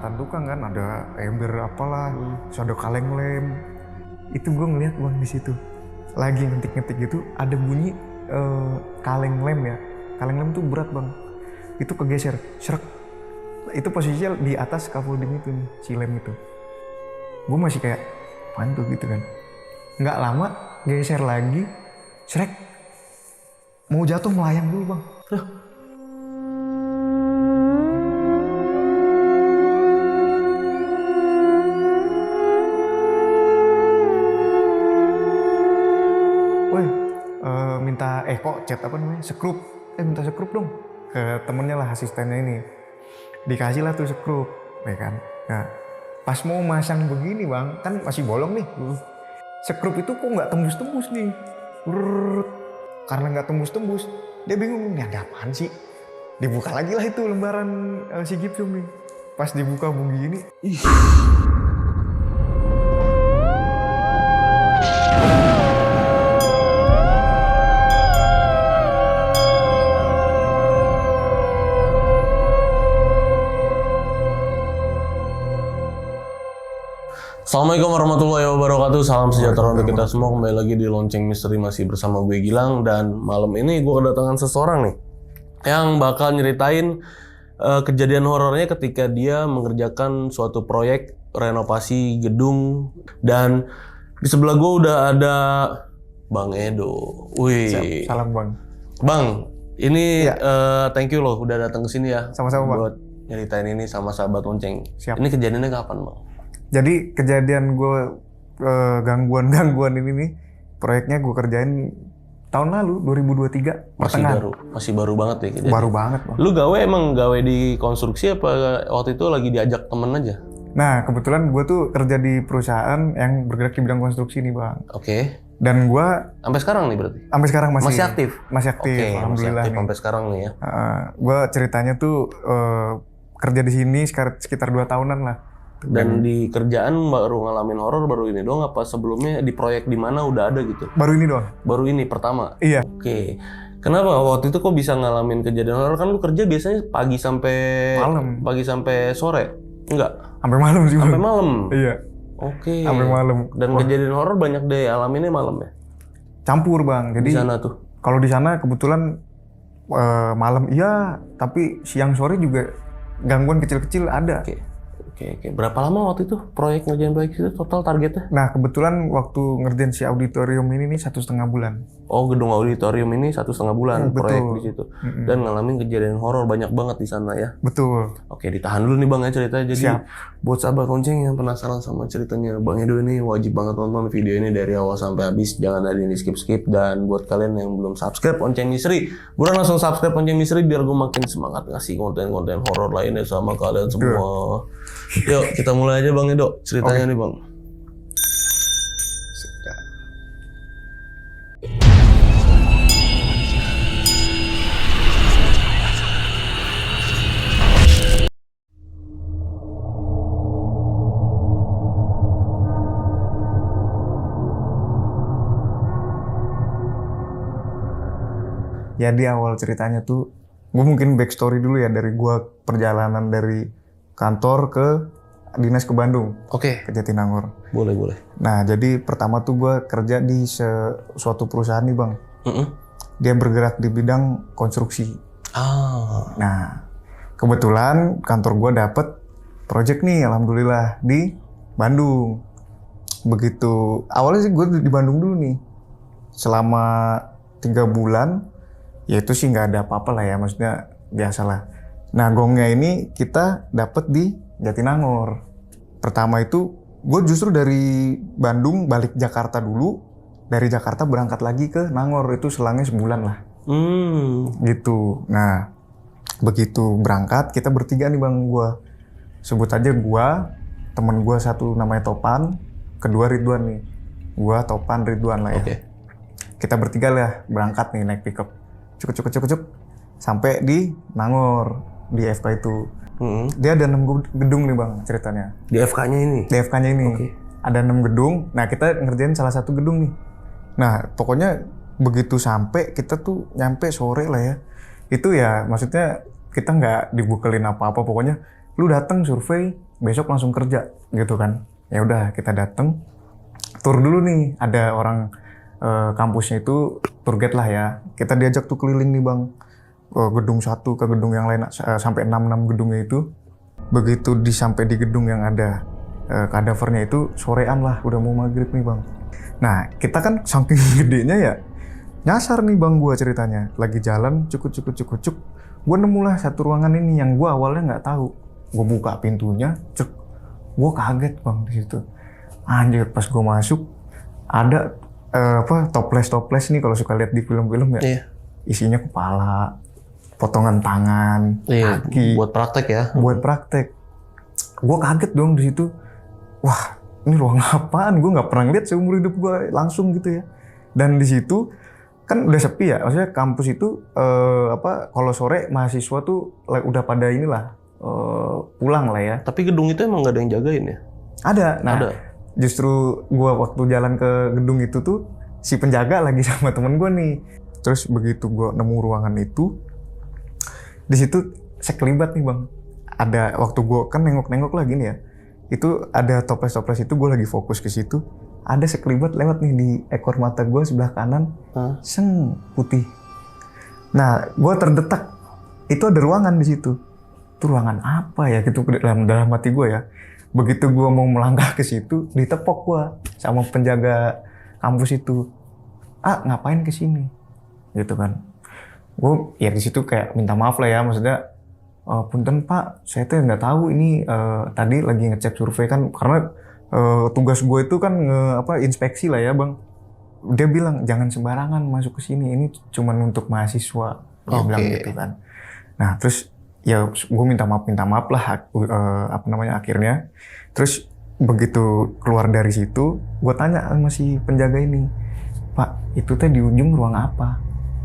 angkatan tukang kan, ada ember apalah, terus ada kaleng lem. Itu gue ngeliat bang di situ lagi ngetik-ngetik gitu, ada bunyi kaleng lem ya. Kaleng lem tuh berat bang, itu kegeser, srek. Itu posisinya di atas scaffolding itu nih, si lem itu. Gue masih kayak, apaan tuh gitu kan. Nggak lama, geser lagi, srek. Mau jatuh melayang dulu bang. Woi, minta kok chat apa namanya, sekrup. Minta sekrup dong ke temennya lah, asistennya ini. Dikasih lah tuh sekrup, ya kan. Nah, pas mau masang begini bang, kan masih bolong nih. Sekrup itu kok nggak tembus-tembus nih. Karena nggak tembus-tembus, dia bingung, ini ada apaan sih? Dibuka lagi lah itu lembaran si gipsum nih. Pas dibuka begini, ih. Assalamualaikum warahmatullahi wabarakatuh. Salam sejahtera untuk kita semua. Kembali lagi di Lonceng Misteri, masih bersama gue Gilang. Dan malam ini gue kedatangan seseorang nih yang bakal nyeritain kejadian horornya ketika dia mengerjakan suatu proyek renovasi gedung. Dan di sebelah gue udah ada Bang Edo. Wih. Siap. Salam bang. Bang, ini ya. Thank you loh udah datang ke sini ya. Sama-sama bang. Buat nyeritain ini sama sahabat Lonceng. Siap. Ini kejadiannya kapan bang? Jadi kejadian gue gangguan ini nih, proyeknya gue kerjain tahun lalu 2023. Masih baru banget ya kejadian. Baru banget bang. Lu emang gawe di konstruksi apa waktu itu lagi diajak temen aja? Nah kebetulan gue tuh kerja di perusahaan yang bergerak di bidang konstruksi nih bang. Oke. Dan gue sampai sekarang nih berarti? Sampai sekarang masih aktif? Masih aktif, Oke, alhamdulillah. masih aktif sampai sekarang nih ya. Gue ceritanya tuh kerja di sini sekitar 2 tahunan lah. Dan di kerjaan baru ngalamin horor baru ini doang apa sebelumnya di proyek di mana udah ada gitu? Baru ini doang. Baru ini pertama? Iya. Oke. Kenapa waktu itu kok bisa ngalamin kejadian horor? Kan lu kerja biasanya pagi sampai malam. Pagi sampai sore? Enggak? Sampai malam sih. Sampai malam? Iya. Oke. Sampai malam. Dan kejadian horor banyak deh alaminnya malam ya? Campur bang. Jadi di sana tuh? Kalau di sana kebetulan malam iya, tapi siang sore juga gangguan kecil-kecil ada. Oke. Berapa lama waktu itu proyek ngerjain proyek itu total targetnya? Nah kebetulan waktu ngerjain si auditorium ini nih 1,5 bulan. Oh, gedung auditorium ini 1,5 bulan proyek di situ. Dan ngalamin kejadian horor banyak banget di sana ya. Betul. Oke, ditahan dulu nih Bang ya ceritanya. Jadi siap. Buat sahabat Lonceng yang penasaran sama ceritanya Bang Edo ini, wajib banget nonton video ini dari awal sampai habis. Jangan ada yang di skip-skip. Dan buat kalian yang belum subscribe Lonceng Misteri, buruan langsung subscribe Lonceng Misteri biar gue makin semangat ngasih konten-konten horor lainnya sama kalian semua. Yuk kita mulai aja Bang Edo ceritanya nih Bang. Jadi awal ceritanya tuh, gue mungkin backstory dulu ya dari gue perjalanan dari kantor ke dinas ke Bandung. Oke. Ke Jatinangor. Boleh. Nah jadi pertama tuh gue kerja di suatu perusahaan nih bang. Dia bergerak di bidang konstruksi. Nah kebetulan kantor gue dapet project nih alhamdulillah di Bandung. Begitu awalnya sih gue di Bandung dulu nih. Selama 3 bulan. Ya itu sih nggak ada apa-apa lah ya, maksudnya biasalah. Nah gongnya ini kita dapet di Jatinangor. Pertama itu gue justru dari Bandung balik Jakarta dulu, dari Jakarta berangkat lagi ke Nangor, itu selangnya sebulan lah. Gitu. Nah begitu berangkat kita bertiga nih bang, gue sebut aja gue, temen gue satu namanya Topan, kedua Ridwan nih. Gue Topan Ridwan lah ya. Okay. Kita bertiga lah berangkat nih naik pickup. Cuk sampai di Nangor di FK itu. Dia ada 6 gedung nih bang ceritanya. Di FK-nya ini? Di FK-nya ini. Okay. Ada 6 gedung. Nah kita ngerjain salah satu gedung nih. Nah pokoknya begitu sampai kita tuh nyampe sore lah ya. Itu ya maksudnya kita nggak dibukelin apa-apa. Pokoknya lu datang survei, besok langsung kerja gitu kan. Ya udah kita datang, tur dulu nih, ada orang kampusnya itu tour guide lah ya. Kita diajak tuh keliling nih bang, ke gedung satu ke gedung yang lain sampai 6 gedungnya itu. Begitu sampai di gedung yang ada kadavernya itu sorean lah, udah mau maghrib nih bang. Nah kita kan saking gedenya ya nyasar nih bang, gua ceritanya lagi jalan cuk, gua nemulah satu ruangan ini yang gua awalnya nggak tahu. Gua buka pintunya, cuk, gua kaget bang di situ. Anjir, pas gua masuk ada toples nih kalau suka lihat di film-film ya. Iya. Isinya kepala, potongan tangan, kaki. Buat praktek ya? Buat praktek. Gue kaget dong di situ. Wah, ini ruang apaan? Gue nggak pernah lihat seumur hidup gue langsung gitu ya. Dan di situ kan udah sepi ya. Maksudnya kampus itu kalau sore mahasiswa tuh udah pada inilah pulang lah ya. Tapi gedung itu emang nggak ada yang jagain ya? Ada. Nah, ada. Justru gue waktu jalan ke gedung itu tuh si penjaga lagi sama temen gue nih. Terus begitu gue nemu ruangan itu, di situ sekelibat nih bang. Ada waktu gue kan nengok lah gini ya, itu ada toples itu gue lagi fokus ke situ, ada sekelibat lewat nih di ekor mata gue sebelah kanan, seng putih. Nah gue terdetak, itu ada ruangan di situ. Itu ruangan apa ya gitu dalam hati gue ya. Begitu gue mau melangkah ke situ, ditepok gue sama penjaga kampus itu. Ngapain ke sini? Gitu kan. Gue ya di situ kayak minta maaf lah ya, maksudnya punten Pak, saya tuh nggak tahu ini tadi lagi ngecek survei kan, karena tugas gue itu kan inspeksi lah ya bang. Dia bilang jangan sembarangan masuk ke sini, ini cuman untuk mahasiswa. Dia bilang gitu kan. Nah terus ya gue minta maaf lah akhirnya. Terus begitu keluar dari situ, gue tanya sama si penjaga ini, Pak itu teh di ujung ruang apa?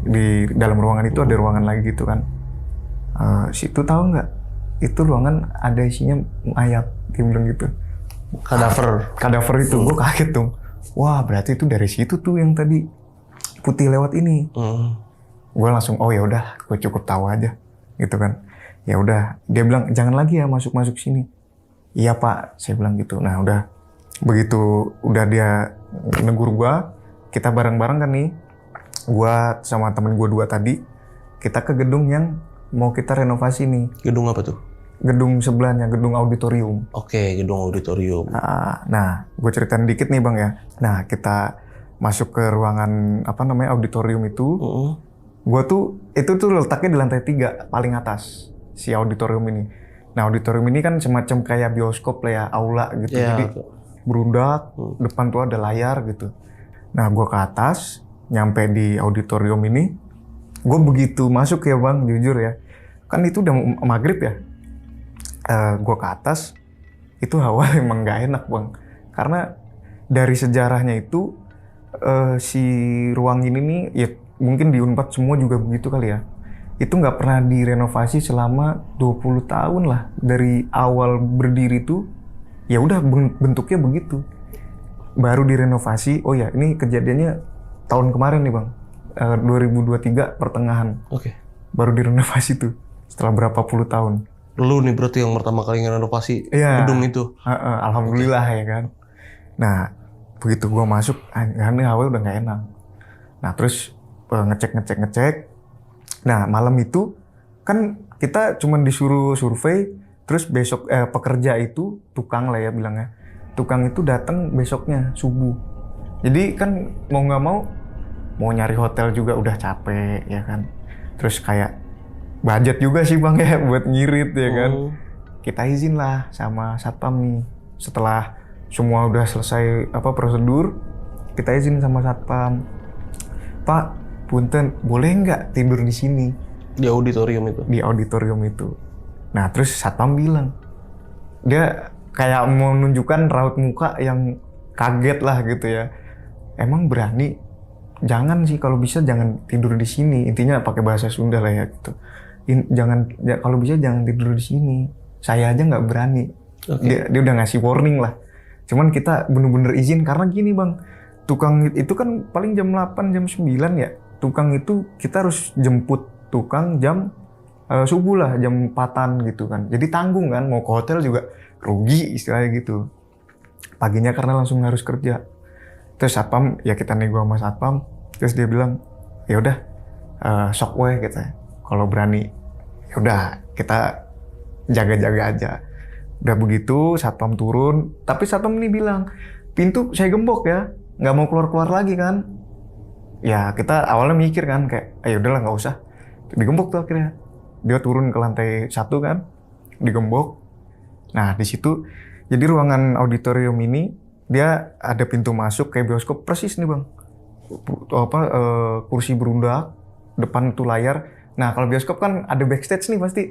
Di dalam ruangan itu ada ruangan lagi gitu kan. Situ tahu nggak? Itu ruangan ada isinya mayat, dia bilang gitu. Kadaver itu, gue kaget dong. Wah berarti itu dari situ tuh yang tadi putih lewat ini. Gue langsung oh ya udah, gue cukup tahu aja, gitu kan. Ya udah, dia bilang jangan lagi ya masuk sini. Iya Pak, saya bilang gitu. Nah udah, begitu udah dia negur gue, kita bareng-bareng kan nih. Gue sama temen gue 2 tadi, kita ke gedung yang mau kita renovasi nih. Gedung apa tuh? Gedung sebelahnya, gedung auditorium. Oke, gedung auditorium. Nah, gue ceritain dikit nih bang ya. Nah, kita masuk ke ruangan auditorium itu. Gue itu tuh letaknya di lantai 3 paling atas si auditorium ini. Nah, auditorium ini kan semacam kayak bioskop lah ya, aula gitu. Jadi berundak, depan tuh ada layar gitu. Nah, gue ke atas, nyampe di auditorium ini, gue begitu masuk ya bang, jujur ya, kan itu udah maghrib ya, gue ke atas, itu hawa emang gak enak bang, karena dari sejarahnya itu, si ruang ini nih, ya mungkin di Unpad semua juga begitu kali ya, itu nggak pernah direnovasi selama 20 tahun lah, dari awal berdiri tuh, ya udah bentuknya begitu, baru direnovasi, oh ya ini kejadiannya tahun kemarin nih bang, 2023 pertengahan. Baru direnovasi tuh, setelah berapa puluh tahun. Lu nih berarti yang pertama kali ngerenovasi gedung itu? Alhamdulillah ya kan. Nah, begitu gua masuk, aneh awal udah gak enak. Nah terus ngecek. Nah malam itu, kan kita cuma disuruh survei, terus besok pekerja itu, tukang lah ya bilangnya. Tukang itu datang besoknya, subuh. Jadi kan mau nggak mau nyari hotel juga udah capek ya kan. Terus kayak budget juga sih bang ya buat ngirit ya kan. Kita izin lah sama satpam nih. Setelah semua udah selesai prosedur, kita izin sama satpam. Pak, punten boleh nggak tidur di sini? Di auditorium itu? Di auditorium itu. Nah terus satpam bilang, dia kayak mau menunjukkan raut muka yang kaget lah gitu ya. Emang berani? Jangan sih, kalau bisa jangan tidur di sini. Intinya pakai bahasa Sunda lah ya gitu. Kalau bisa jangan tidur di sini. Saya aja nggak berani. Dia udah ngasih warning lah. Cuman kita bener-bener izin karena gini bang. Tukang itu kan paling jam 8, jam 9 ya. Tukang itu kita harus jemput tukang jam subuh lah, jam 4-an gitu kan. Jadi tanggung kan, mau ke hotel juga rugi istilahnya gitu. Paginya karena langsung harus kerja. Terus satpam, ya kita nego sama satpam, terus dia bilang, ya udah sok we gitu ya. Kalau berani, ya udah kita jaga-jaga aja. Udah begitu, satpam turun, tapi satpam ini bilang, pintu saya gembok ya, nggak mau keluar-keluar lagi kan. Ya kita awalnya mikir kan, kayak, ayo udahlah nggak usah. Digembok tuh akhirnya. Dia turun ke lantai 1 kan, digembok. Nah di situ, jadi ruangan auditorium ini, dia ada pintu masuk kayak bioskop persis nih bang. Kursi berundak, depan tuh layar. Nah kalau bioskop kan ada backstage nih pasti.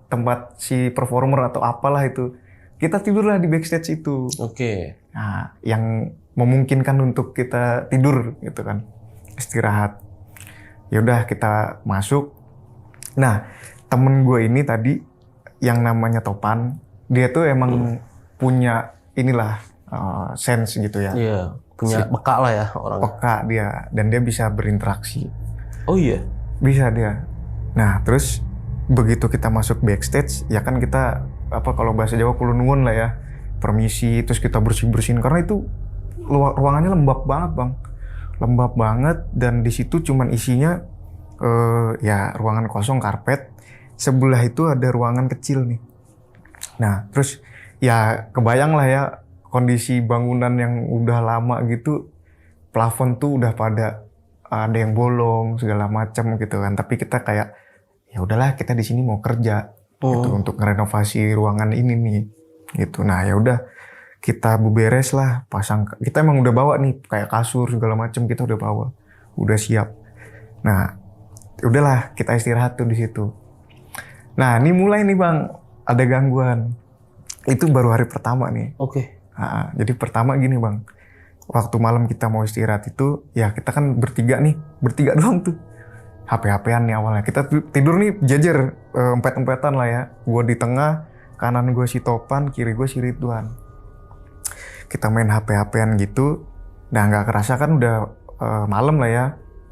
Tempat si performer atau apalah itu. Kita tidurlah di backstage itu. Oke. Nah, yang memungkinkan untuk kita tidur gitu kan. Istirahat. Ya udah kita masuk. Nah, temen gue ini tadi yang namanya Topan, dia tuh emang punya inilah sense gitu ya. Iya, punya peka lah ya orang. Peka dia, dan dia bisa berinteraksi. Oh iya? Bisa dia. Nah, terus begitu kita masuk backstage, ya kan kita kalau bahasa Jawa kulo nuwun lah ya, permisi, terus kita bersihin karena itu ruangannya lembab banget bang, lembab banget, dan di situ cuman isinya ya ruangan kosong, karpet. Sebelah itu ada ruangan kecil nih. Nah terus ya kebayang lah ya kondisi bangunan yang udah lama gitu, plafon tuh udah pada ada yang bolong segala macam gitu kan, tapi kita kayak ya udahlah kita di sini mau kerja gitu untuk ngerenovasi ruangan ini nih gitu. Nah ya udah kita beberes lah, pasang, kita emang udah bawa nih kayak kasur segala macam, kita udah bawa, udah siap. Nah udahlah kita istirahat tuh di situ. Nah ini mulai nih bang, ada gangguan. Itu baru hari pertama nih. Oke. Nah, jadi pertama gini bang, waktu malam kita mau istirahat itu, ya kita kan bertiga doang tuh. HP-HPan nih awalnya. Kita tidur nih jajar, empet-empetan lah ya. Gue di tengah, kanan gue si Topan, kiri gue si Ridwan. Kita main HP-HPan gitu. Nah nggak kerasa kan udah malam lah ya.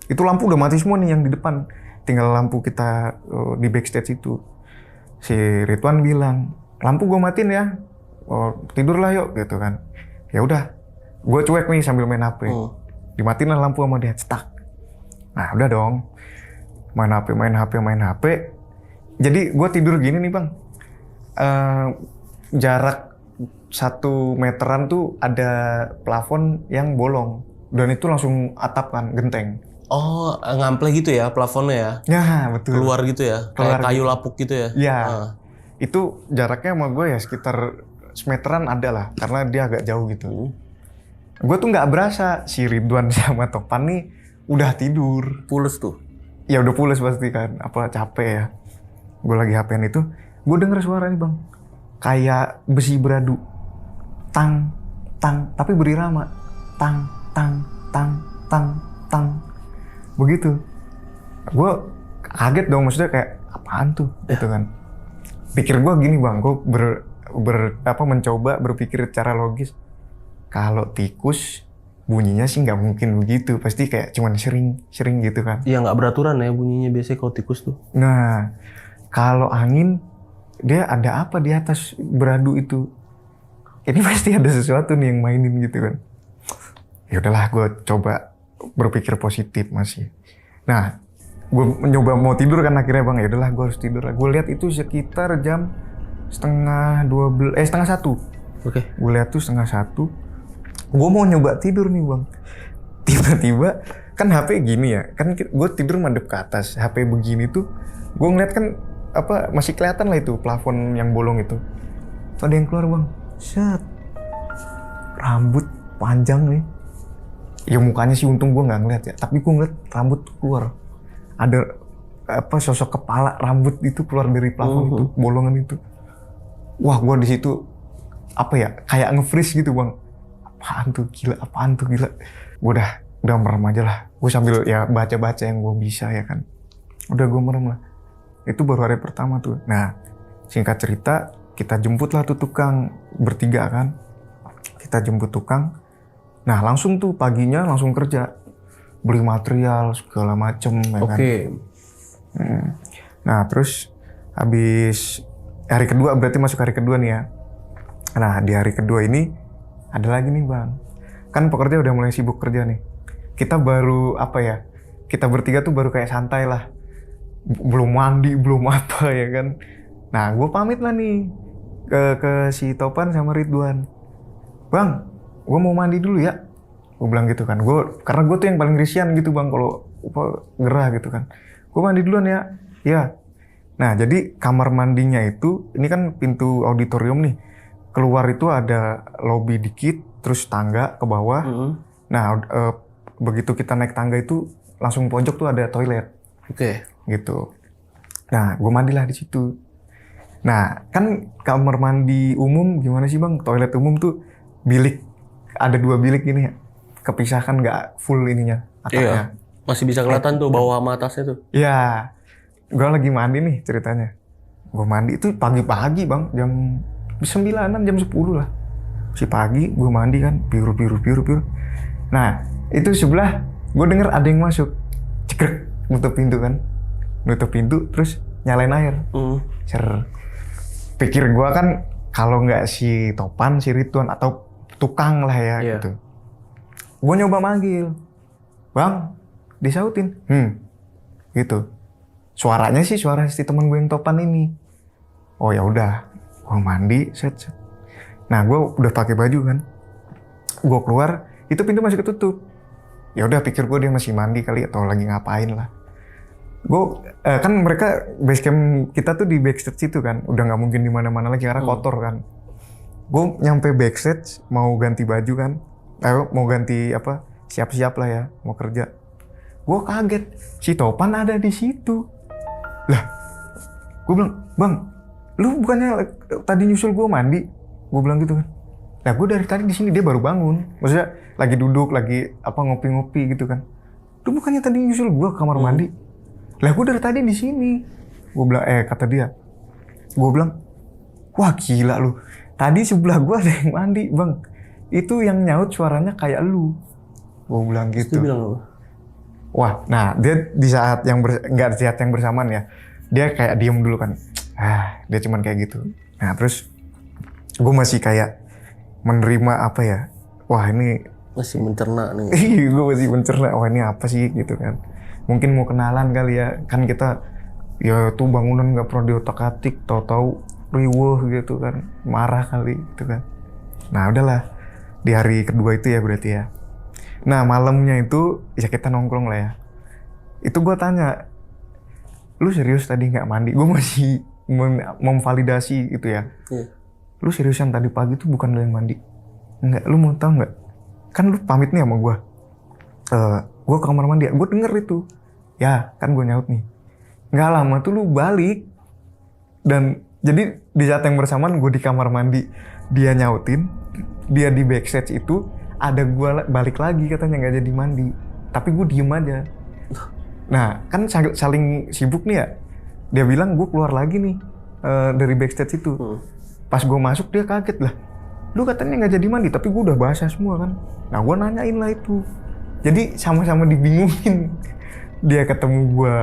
Itu lampu udah mati semua nih yang di depan. Tinggal lampu kita di backstage itu. Si Ridwan bilang, lampu gue matiin ya. Tidurlah yuk gitu kan. Ya udah. Gue cuek nih sambil main HP. Dimatiin lah lampu sama dia, cetak. Nah udah dong. Main HP. Jadi gue tidur gini nih bang. Jarak 1 meteran tuh ada plafon yang bolong. Dan itu langsung atap kan, genteng. Oh, ngample gitu ya plafonnya ya? Ya betul. Keluar gitu ya? Kayak kayu lapuk gitu ya? Iya. Itu jaraknya sama gue ya sekitar semeteran ada lah. Karena dia agak jauh gitu. Gue tuh nggak berasa si Ridwan sama Topan nih udah tidur. Pules tuh? Ya udah pules pasti kan. Capek ya. Gue lagi HP-an itu. Gue denger suara nih bang. Kayak besi beradu. Tang, tang. Tapi berirama. Tang, tang, tang, tang, tang. Begitu. Gue kaget dong, maksudnya kayak apaan tuh gitu kan. Pikir gue gini bang, gue mencoba berpikir secara logis. Kalau tikus bunyinya sih nggak mungkin begitu, pasti kayak cuman sering gitu kan. Iya nggak beraturan ya bunyinya biasanya kalau tikus tuh. Nah kalau angin dia ada apa di atas beradu itu? Ini pasti ada sesuatu nih yang mainin gitu kan. Ya udahlah gue coba berpikir positif masih. Nah, gue mencoba mau tidur kan akhirnya bang, ya udahlah gue harus tidur lah. Gue lihat itu sekitar jam 11:30, 1:30. Oke. Gue lihat tuh 1:30. Gue mau nyoba tidur nih bang. Tiba-tiba kan HP gini ya, kan gue tidur madep ke atas. HP begini tuh, gue ngeliat kan masih kelihatan lah itu plafon yang bolong itu. Tuh ada yang keluar bang. Set. Rambut panjang nih. Ya mukanya sih untung gue nggak ngeliat ya, tapi gue ngeliat rambut keluar. Ada sosok kepala rambut itu keluar dari plafon itu, bolongan itu. Wah gue di situ kayak nge-freeze gitu bang. Apaan tuh gila. Gue udah merem aja lah. Gue sambil ya baca-baca yang gue bisa ya kan. Udah gue merem lah. Itu baru hari pertama tuh. Nah singkat cerita kita jemput lah tuh tukang bertiga kan. Kita jemput tukang. Nah langsung tuh paginya langsung kerja, beli material segala macem ya kan. Nah terus habis hari kedua, berarti masuk hari kedua nih ya. Nah di hari kedua ini ada lagi nih bang. Kan pekerja udah mulai sibuk kerja nih. Kita baru apa ya? Kita bertiga tuh baru kayak santai lah. Belum mandi, belum apa ya kan. Nah gue pamit lah nih ke si Topan sama Ridwan. Bang, gue mau mandi dulu ya. Gue bilang gitu kan. Karena gue tuh yang paling risian gitu bang kalau gerah gitu kan. Gue mandi duluan ya. Ya. Nah jadi kamar mandinya itu, ini kan pintu auditorium nih. Keluar itu ada lobby dikit, terus tangga ke bawah. Nah begitu kita naik tangga itu langsung pojok tuh ada toilet. Oke. Gitu. Nah gue mandilah di situ. Nah kan kamar mandi umum gimana sih bang? Toilet umum tuh bilik, ada 2 bilik gini ya. Kepisahkan nggak full ininya atapnya. Iya. Masih bisa kelihatan tuh bawah sama atasnya tuh. Iya. Gue lagi mandi nih ceritanya. Gue mandi itu pagi-pagi bang, jam 9-an, jam 10 lah. Si pagi gue mandi kan, biru. Nah itu sebelah gue denger ada yang masuk. Cekrek, nutup pintu kan. Nutup pintu terus nyalain air. Ser. Pikir gue kan kalau nggak si Topan, si Ridwan atau tukang lah ya gitu. Gue nyoba manggil, bang, disautin, gitu. Suaranya sih suara si temen gue yang Topan ini. Oh ya udah, gue mandi, set. Nah gue udah pakai baju kan, gue keluar, itu pintu masih ketutup. Ya udah pikir gue dia masih mandi kali atau lagi ngapain lah. Gue kan mereka base camp kita tuh di backstage situ kan, udah nggak mungkin di mana-mana lagi karena kotor kan. Gue nyampe backstage mau ganti baju kan, mau ganti apa, siap-siap lah ya mau kerja. Gue kaget si Topan ada di situ. Lah, gue bilang, bang, lu bukannya tadi nyusul gue mandi? Gue bilang gitu kan. Nah gue dari tadi di sini, dia baru bangun. Maksudnya lagi duduk, lagi apa ngopi-ngopi gitu kan. Lu bukannya tadi nyusul gue ke kamar mandi? Lah gue dari tadi di sini. Gue bilang, kata dia. Gue bilang, wah gila lu. Tadi sebelah gue ada yang mandi bang. Itu yang nyaut suaranya kayak lu. Gue bilang gitu. Dia bilang apa? Wah, nah dia di saat yang nggak di saat yang bersamaan ya. Dia kayak diem dulu kan. Dia cuman kayak gitu. Nah terus gue masih kayak menerima apa ya. Wah ini masih mencerna nih. Gue masih mencerna. Wah ini apa sih gitu kan. Mungkin mau kenalan kali ya. Kan kita ya tuh bangunan nggak pernah diotak-atik. Tahu-tahu riweuh gitu kan. Marah kali gitu kan. Nah udahlah. Di hari kedua itu ya berarti ya. Nah malamnya itu ya kita nongkrong lah ya. Itu gue tanya, lu serius tadi nggak mandi? Gue masih memvalidasi gitu ya. Lu seriusan tadi pagi tuh bukan lu yang mandi? Enggak, lu mau tahu nggak? Kan lu pamit nih sama gue. Gue ke kamar mandi, gue denger itu. Ya kan gue nyaut nih. Nggak lama tuh lu balik. Dan jadi di saat yang bersamaan gue di kamar mandi, dia nyautin, dia di backstage itu, ada gue balik lagi katanya nggak jadi mandi. Tapi gue diem aja. Nah kan saling sibuk nih ya. Dia bilang gue keluar lagi nih dari backstage itu. Pas gue masuk dia kaget lah. Lu katanya nggak jadi mandi, tapi gue udah basah semua kan. Nah gue nanyain lah itu. Jadi sama-sama dibingungin. Dia ketemu gue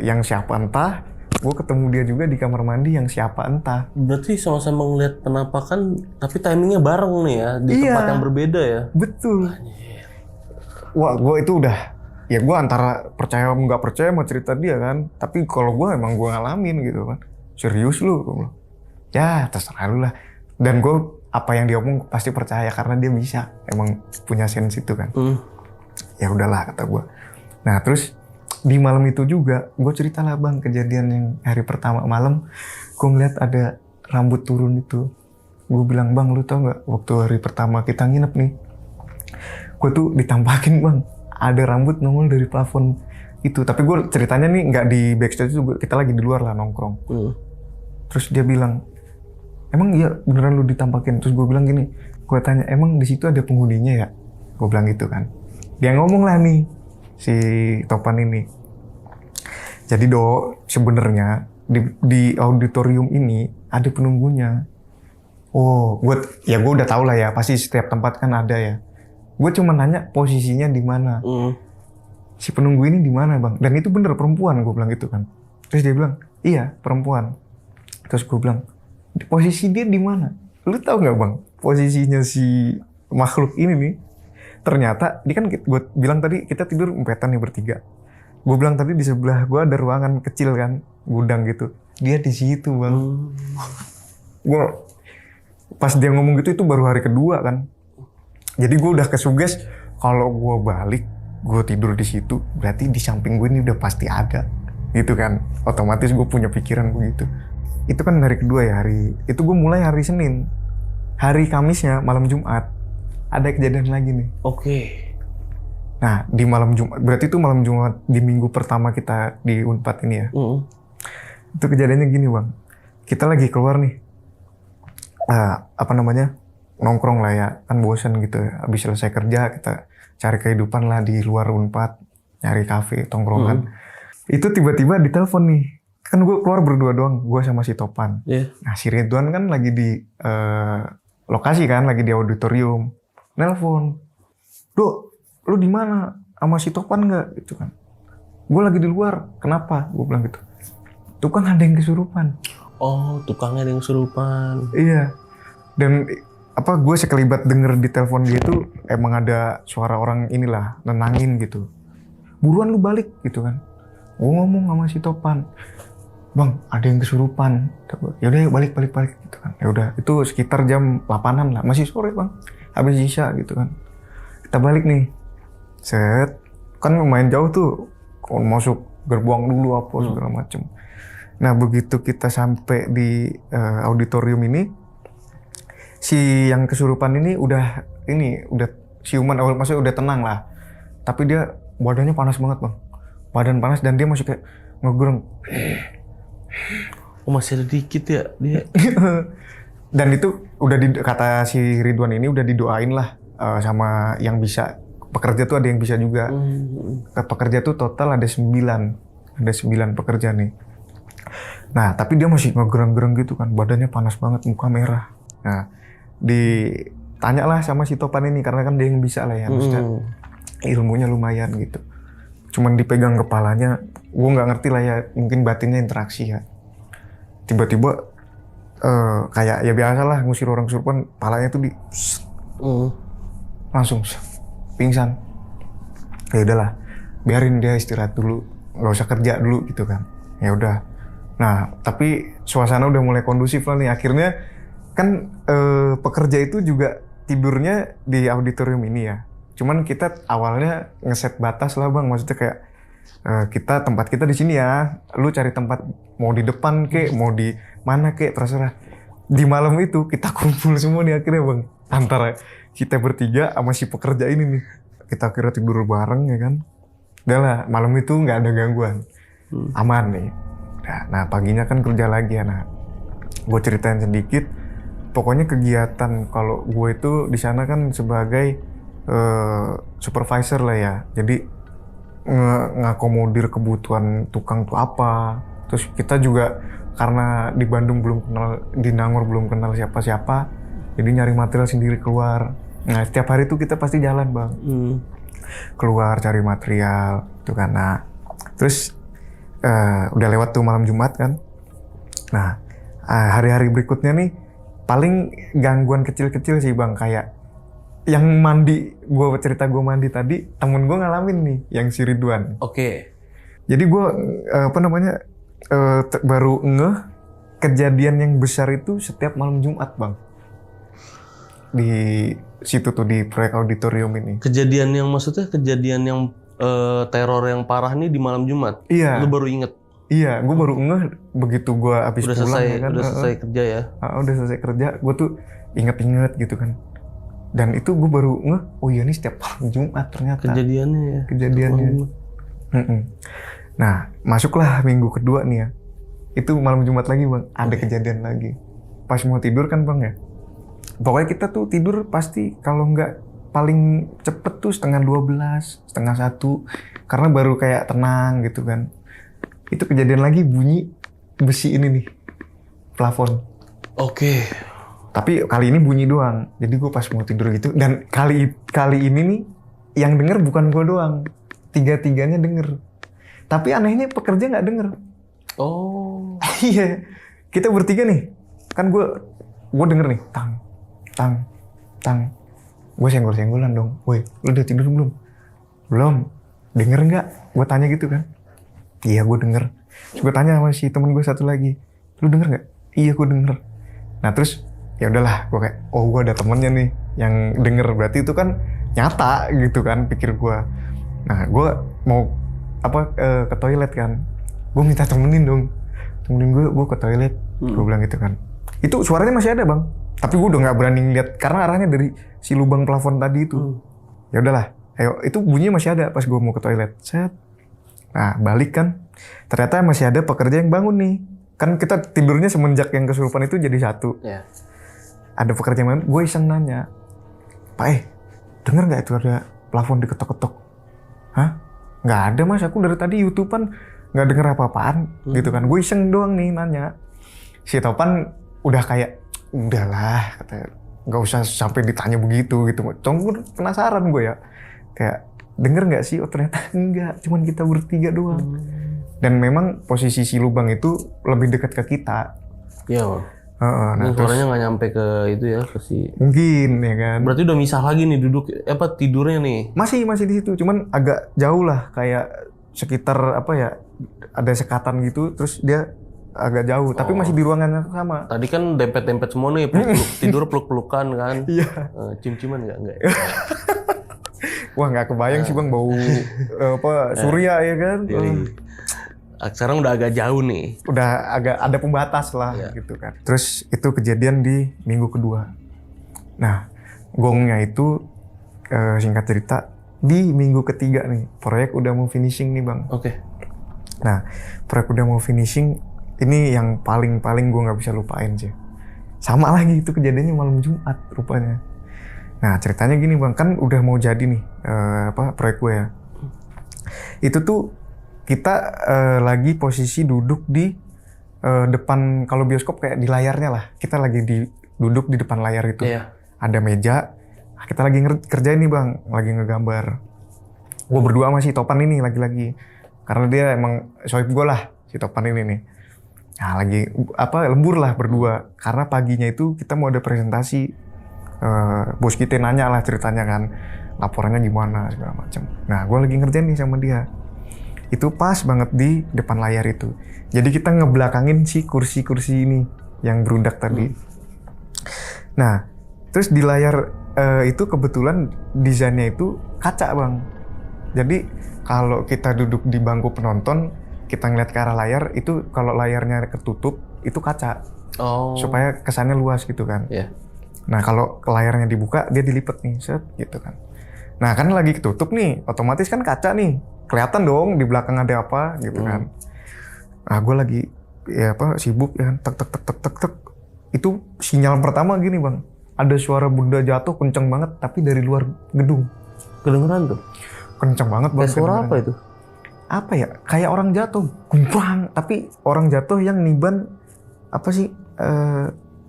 yang siapa entah. Gue ketemu dia juga di kamar mandi yang siapa entah. Berarti sama-sama ngeliat penampakan, tapi timingnya bareng nih ya, di tempat yang berbeda ya? Betul. Wah, gue itu udah, ya gue antara percaya nggak percaya sama cerita dia kan. Tapi kalau gue emang gue ngalamin gitu kan. Serius lu? Ya terserah lu lah. Dan gue apa yang dia omong pasti percaya karena dia bisa. Emang punya sense itu kan. Ya udahlah kata gue. Nah terus di malam itu juga gue cerita lah bang kejadian yang hari pertama malam gue ngeliat ada rambut turun itu. Gue bilang bang lu tau nggak waktu hari pertama kita nginep nih gue tuh ditampakin bang ada rambut nongol dari plafon itu. Tapi gue ceritanya nih nggak di backstage itu, kita lagi di luar lah nongkrong. Terus dia bilang emang iya beneran lu ditampakin? Terus gue bilang gini, gue tanya emang di situ ada penghuninya ya? Gue bilang gitu kan. Dia ngomong lah nih si Topan ini. Jadi sebenarnya di auditorium ini ada penunggunya. Oh, gue udah tahu lah ya, pasti setiap tempat kan ada ya. Gue cuma nanya posisinya di mana. Si penunggu ini di mana bang? Dan itu bener perempuan, gue bilang gitu kan. Terus dia bilang, iya perempuan. Terus gue bilang, posisi dia di mana? Lu tahu nggak bang, posisinya si makhluk ini nih? Ternyata, dia kan gue bilang tadi kita tidur empetan nih bertiga. Gue bilang tadi di sebelah gue ada ruangan kecil kan, gudang gitu. Dia di situ bang. Gue pas dia ngomong gitu itu baru hari kedua kan. Jadi gue udah kesuges kalau gue balik, gue tidur di situ, berarti di samping gue ini udah pasti ada, gitu kan. Otomatis gue punya pikiran begitu. Itu kan hari kedua ya, itu gue mulai hari Senin. Hari Kamisnya malam Jumat ada kejadian lagi nih. Oke. Nah di malam Jumat, berarti itu malam Jumat di minggu pertama kita di Unpad ini ya. Itu kejadiannya gini bang, kita lagi keluar nih, nongkrong lah ya, kan bosan gitu. Habis selesai kerja kita cari kehidupan lah di luar Unpad, nyari kafe, tongkrongan. Itu tiba-tiba ditelepon nih, kan gue keluar berdua doang, gue sama si Topan. Nah si Ridwan kan lagi di lokasi kan, lagi di auditorium. Nelpon, "Dok, lu di mana? Sama si Topan nggak?" Gitu kan. "Gue lagi di luar." "Kenapa?" Gue bilang gitu. "Tuh kan ada yang kesurupan." Oh, tukangnya ada yang kesurupan. Iya. Dan gue sekelibat denger di telepon dia tuh emang ada suara orang inilah nenangin gitu. "Buruan lu balik," gitu kan. Gue ngomong sama si Topan, "Bang, ada yang kesurupan." "Yaudah balik gitu kan." Ya udah, itu sekitar jam 8-an lah, masih sore bang, habis isya gitu kan. Kita balik nih, set, kan lumayan jauh tuh, masuk gerbang dulu apa segala macem. Nah begitu kita sampai di auditorium ini, si yang kesurupan ini udah siuman, maksudnya udah tenang lah. Tapi dia badannya panas banget bang, badan panas dan dia masih kayak ngegereng. Oh masih ada dikit ya dia. Dan itu udah kata si Ridwan ini udah didoain lah sama yang bisa. Pekerja tuh ada yang bisa juga. Pekerja tuh total ada 9 pekerja nih. Nah tapi dia masih ngegereng-gereng gitu kan, badannya panas banget, muka merah. Nah ditanya lah sama si Topan ini, karena kan dia yang bisa lah ya, maksudnya ilmunya lumayan gitu. Cuman dipegang kepalanya, gue nggak ngerti lah ya, mungkin batinnya interaksi ya. Tiba-tiba kayak ya biasa lah ngusir orang kesurupan, palanya tuh langsung pingsan. Ya udahlah, biarin dia istirahat dulu, nggak usah kerja dulu gitu kan. Ya udah. Nah tapi suasana udah mulai kondusif lah nih. Akhirnya kan pekerja itu juga tidurnya di auditorium ini ya. Cuman kita awalnya ngeset batas lah bang, maksudnya kayak tempat kita di sini ya, lu cari tempat mau di depan kek, mau di mana kek, terserah. Di malam itu kita kumpul semua nih akhirnya bang, antara kita bertiga sama si pekerja ini nih, kita kira tidur bareng ya kan. Udah lah, malam itu nggak ada gangguan, aman nih. Nah paginya kan kerja lagi ya. Nah gue ceritain sedikit, pokoknya kegiatan kalau gue itu di sana kan sebagai supervisor lah ya, jadi ngakomodir kebutuhan tukang tuh apa. Terus kita juga karena di Bandung belum kenal, di Nangor belum kenal siapa-siapa, jadi nyari material sendiri keluar. Nah setiap hari tuh kita pasti jalan bang, keluar cari material tuh kan. Nah terus udah lewat tuh malam Jumat kan. Nah hari-hari berikutnya nih paling gangguan kecil-kecil sih bang, kayak yang mandi, gue mandi tadi, temen gue ngalamin nih, yang si Ridwan. Oke. Jadi gue baru ngeh kejadian yang besar itu setiap malam Jumat bang, di situ tuh di proyek auditorium ini. Kejadian yang teror yang parah nih di malam Jumat. Iya. Lu baru inget? Iya, gue baru ngeh begitu gue abis pulang ya kan. Udah selesai kerja ya? Udah selesai kerja, gue tuh inget-inget gitu kan. Dan itu gue baru ngeh, oh iya nih setiap malam Jumat ternyata. Kejadiannya ya? Kejadiannya. Nah, masuklah minggu kedua nih ya. Itu malam Jumat lagi bang, ada kejadian lagi. Pas mau tidur kan bang ya. Pokoknya kita tuh tidur pasti kalau nggak paling cepet tuh 11:30, 1:30. Karena baru kayak tenang gitu kan. Itu kejadian lagi bunyi besi ini nih, plafon. Oke. Tapi kali ini bunyi doang. Jadi gue pas mau tidur gitu, dan kali ini nih yang denger bukan gue doang, 3-3-nya denger. Tapi anehnya pekerja nggak denger. Oh. Iya, kita bertiga nih. Kan gue denger nih, tang. Gue senggol-senggolan dong. Woi, lu udah tidur belum? Belum. Denger nggak? Gue tanya gitu kan. Iya, gue denger. Terus gue tanya sama si temen gue satu lagi. Lu denger nggak? Iya, gue denger. Nah terus ya udahlah, gue kayak, oh gue ada temennya nih yang denger. Berarti itu kan nyata gitu kan, pikir gue. Nah gue mau ke toilet kan. Gue minta temenin gue ke toilet. Gue bilang gitu kan. Itu suaranya masih ada bang, tapi gue udah nggak berani ngeliat karena arahnya dari si lubang plafon tadi itu. Ya udahlah, ayo, itu bunyinya masih ada pas gue mau ke toilet. Set. Nah balik kan, ternyata masih ada pekerja yang bangun nih. Kan kita tidurnya semenjak yang kesurupan itu jadi satu. Yeah. Ada pekerja yang bangun, gue iseng nanya, Pak denger nggak itu ada plafon diketok-ketok? Hah? Nggak ada mas, aku dari tadi YouTube-an nggak denger apa-apaan gitu kan. Gue iseng doang nih nanya. Si Topan udah kayak, udahlah, katanya, nggak usah sampai ditanya begitu gitu. Cuma penasaran gue ya, kayak denger nggak sih? Oh ternyata enggak, cuman kita bertiga doang. Dan memang posisi si lubang itu lebih dekat ke kita. Iya bang. Nah, suaranya nggak nyampe ke itu ya, ke si. Mungkin ya kan. Berarti udah misah lagi nih tidurnya nih. Masih di situ, cuman agak jauh lah, kayak sekitar ada sekatan gitu, terus dia agak jauh, tapi masih di ruangan yang sama. Tadi kan dempet-dempet semua nih, tidur peluk-pelukan kan. Iya. Cium-ciuman enggak? Wah nggak kebayang sih bang, bau surya ya kan. Sekarang udah agak jauh nih. Udah agak ada pembatas lah gitu kan. Terus itu kejadian di minggu kedua. Nah gongnya itu singkat cerita di minggu ketiga nih, proyek udah mau finishing nih bang. Oke. Nah proyek udah mau finishing, ini yang paling gue nggak bisa lupain sih. Sama lagi itu kejadiannya malam Jumat rupanya. Nah ceritanya gini bang, kan udah mau jadi nih proyek gue ya. Itu tuh kita lagi posisi duduk di depan, kalau bioskop kayak di layarnya lah. Kita lagi duduk di depan layar itu. Iya. Ada meja, kita lagi kerjain nih bang, lagi ngegambar. Gue berdua sama si Topan ini lagi-lagi. Karena dia emang sohib gue lah, si Topan ini nih. Nah lagi lembur lah berdua. Karena paginya itu kita mau ada presentasi. Bos kita nanya lah ceritanya kan, laporannya gimana segala macam. Nah gue lagi ngerjain nih sama dia. Itu pas banget di depan layar itu. Jadi kita ngebelakangin si kursi-kursi ini yang berundak tadi. Nah, terus di layar itu kebetulan desainnya itu kaca bang. Jadi kalau kita duduk di bangku penonton, kita ngeliat ke arah layar, itu kalau layarnya ketutup, itu kaca. Oh. Supaya kesannya luas gitu kan. Yeah. Nah kalau layarnya dibuka, dia dilipet nih, set gitu kan. Nah kan lagi ketutup nih, otomatis kan kaca nih. Kelihatan dong di belakang ada apa gitu kan. Nah gue lagi sibuk ya, tek. Itu sinyal pertama gini bang, ada suara benda jatuh kenceng banget tapi dari luar gedung. Kedengeran tuh? Kenceng banget bang. Suara apa itu? Apa ya? Kayak orang jatuh, gumpang. Tapi orang jatuh yang niban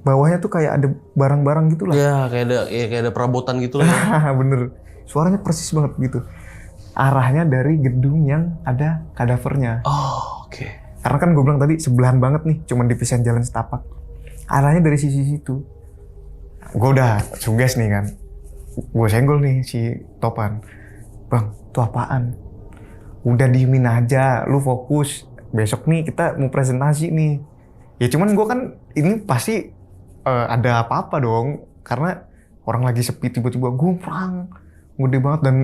bawahnya tuh kayak ada barang-barang gitu lah. Ya kayak ada perabotan gitu lah. Bener, suaranya persis banget gitu. Arahnya dari gedung yang ada kadavernya. Oh, oke. Karena kan gue bilang tadi sebelahan banget nih, cuman dipisahin jalan setapak. Arahnya dari sisi situ. Gue udah suges nih kan. Gue senggol nih si Topan. Bang, itu apaan? Udah diemin aja, lu fokus. Besok nih kita mau presentasi nih. Ya cuman gue kan ini pasti ada apa-apa dong. Karena orang lagi sepi tiba-tiba gumpang. Gede banget dan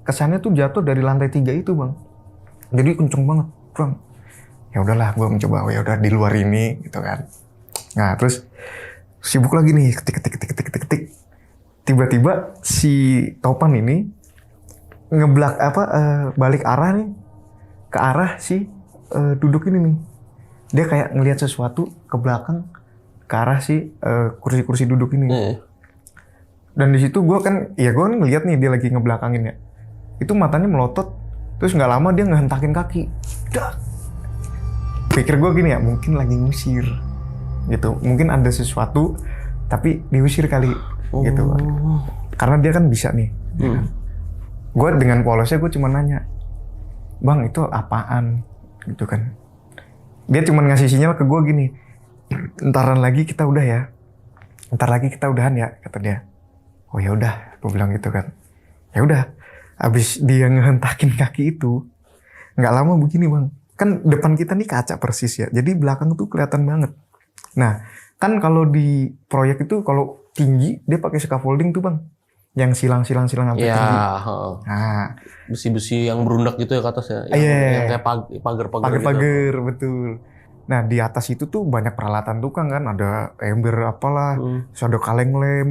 kesannya tuh jatuh dari lantai 3 itu bang, jadi kenceng banget bang. Ya udahlah, gue mencoba, ya udah di luar ini gitu kan. Nah terus sibuk lagi nih, ketik. Tiba-tiba si Topan ini balik arah nih ke arah si duduk ini nih. Dia kayak ngelihat sesuatu ke belakang ke arah si kursi-kursi duduk ini. Dan di situ gue kan ngelihat nih dia lagi ngebelakangin ya. Itu matanya melotot, terus nggak lama dia ngehentakin kaki. Dah. Pikir gue gini ya, mungkin lagi ngusir gitu. Mungkin ada sesuatu tapi diusir kali gitu. Karena dia kan bisa nih. Gue dengan polosnya gue cuma nanya, bang itu apaan gitu kan. Dia cuma ngasih sinyal ke gue gini, ntar lagi kita udahan ya, kata dia. Oh ya udah, gue bilang gitu kan. Ya udah, abis dia ngehentakin kaki itu, nggak lama begini bang. Kan depan kita nih kaca persis ya, jadi belakang tuh kelihatan banget. Nah, kan kalau di proyek itu kalau tinggi dia pakai scaffolding tuh bang, yang silang sampai tinggi. Nah, besi-besi yang berundak gitu ya ke atas ya, yang kayak pagar-pagar gitu. Betul. Nah di atas itu tuh banyak peralatan tukang kan, ada ember apalah, terus ada kaleng lem.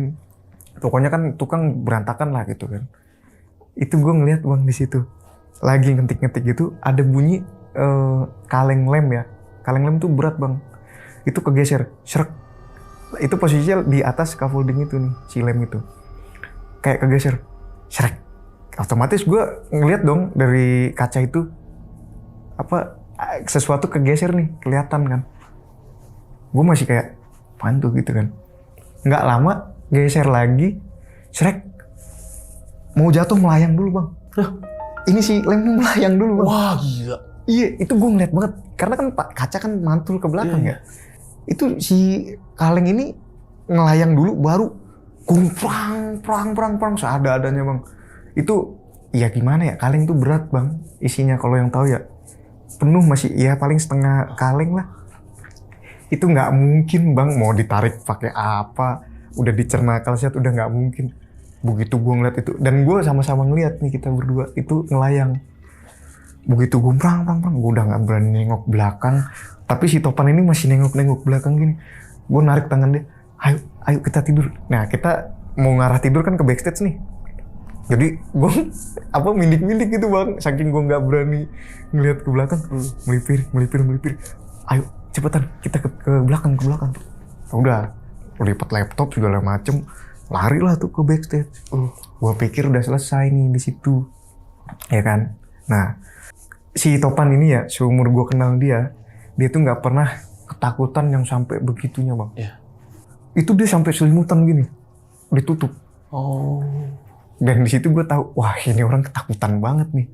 Pokoknya kan tukang berantakan lah gitu kan. Itu gue ngeliat bang di situ, lagi ngetik-ngetik gitu, ada bunyi kaleng lem ya. Kaleng lem tuh berat bang. Itu kegeser, shrek. Itu posisinya di atas scaffolding itu nih, si lem itu. Kayak kegeser, shrek. Otomatis gue ngeliat dong dari kaca itu, sesuatu kegeser nih, kelihatan kan. Gue masih kayak, apaan tuh gitu kan. Nggak lama, geser lagi, shrek. Mau jatuh melayang dulu bang. Ini si lem melayang dulu bang. Wah gila. Iya, itu gue ngeliat banget. Karena kan kaca kan mantul ke belakang ya. Itu si kaleng ini ngelayang dulu, baru perang seada-adanya bang. Itu ya gimana ya, kaleng tuh berat bang isinya, kalau yang tahu ya. Penuh masih, ya paling setengah kaleng lah. Itu nggak mungkin bang, mau ditarik pakai apa, udah dicerna kalsiat udah nggak mungkin. Begitu gue ngeliat itu, dan gue sama-sama ngeliat nih kita berdua, itu ngelayang. Begitu gue perang, gue udah nggak berani nengok belakang. Tapi si Topan ini masih nengok belakang gini. Gue narik tangan dia, ayo kita tidur. Nah kita mau ngarah tidur kan ke backstage nih. Jadi gue mindik gitu bang, saking gue nggak berani ngeliat ke belakang, melipir. Ayo cepetan kita ke belakang. Udah, lipat laptop segala macem, lari lah tuh ke backstage. Gue pikir udah selesai nih di situ, ya kan. Nah, si Topan ini ya, seumur gue kenal dia tuh nggak pernah ketakutan yang sampai begitunya bang. Iya. Itu dia sampai selimutan gini, ditutup. Dan di situ gue tahu, wah ini orang ketakutan banget nih.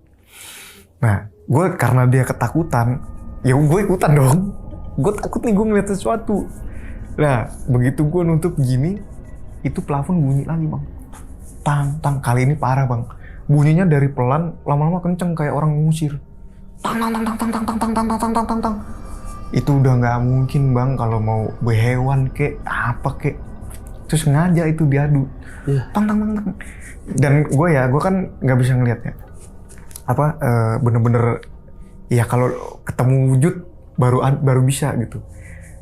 Nah, gue karena dia ketakutan, ya gue ikutan dong. Gue takut nih gue ngeliat sesuatu. Nah, begitu gue nutup gini, itu plafon bunyi lagi bang. Tang, kali ini parah bang. Bunyinya dari pelan, lama-lama kenceng kayak orang ngusir. Tang. Itu udah nggak mungkin bang kalau mau berhewan kek, apa kek. Terus sengaja itu diadu. Tang. Dan gue kan nggak bisa ngeliat ya. Bener-bener ya kalau ketemu wujud baru bisa gitu.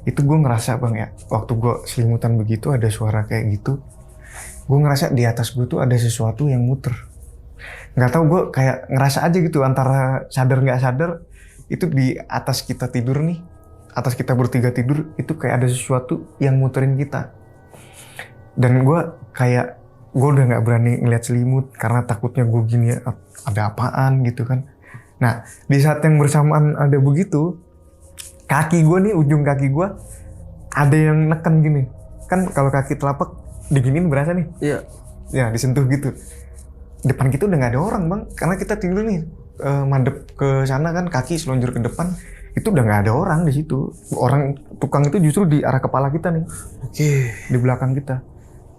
Itu gue ngerasa bang ya, waktu gue selimutan begitu ada suara kayak gitu, gue ngerasa di atas gue tuh ada sesuatu yang muter. Nggak tahu, gue kayak ngerasa aja gitu, antara sadar nggak sadar, itu di atas kita tidur nih, atas kita bertiga tidur, itu kayak ada sesuatu yang muterin kita. Dan gue udah nggak berani ngeliat selimut karena takutnya gue gini, ada apaan gitu kan. Nah di saat yang bersamaan ada begitu, kaki gue nih, ujung kaki gue ada yang neken gini. Kan kalau kaki telapak diginin berasa nih. Iya. Ya disentuh gitu. Depan kita udah nggak ada orang bang, karena kita tidur nih madep ke sana kan, kaki selonjor ke depan. Itu udah nggak ada orang di situ. Orang tukang itu justru di arah kepala kita nih. Di belakang kita.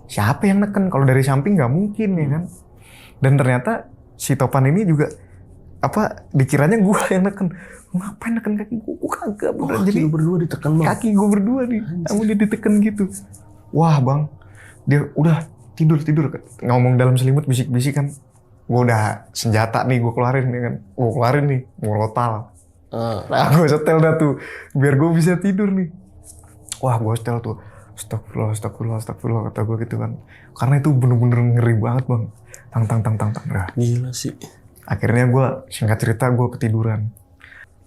Siapa yang neken? Kalau dari samping nggak mungkin ya kan. Dan ternyata si Topan ini juga dikiranya gue yang neken. Ngapain neken kaki gue? Gue kagak. Jadi berdua ditekan bang. Kaki gue berdua nih, kamu dia diteken gitu. Wah bang, dia udah tidur. Ngomong dalam selimut, bisik-bisik kan. Gue udah senjata nih, gue keluarin nih kan. Gue keluarin nih, ngorotal. Nah gue setel dah tuh, biar gue bisa tidur nih. Wah gue setel tuh. Astagfirullah, kata gue gitu kan. Karena itu bener-bener ngeri banget bang. Tang. Nah, gila sih. Akhirnya gue, singkat cerita, gue ketiduran.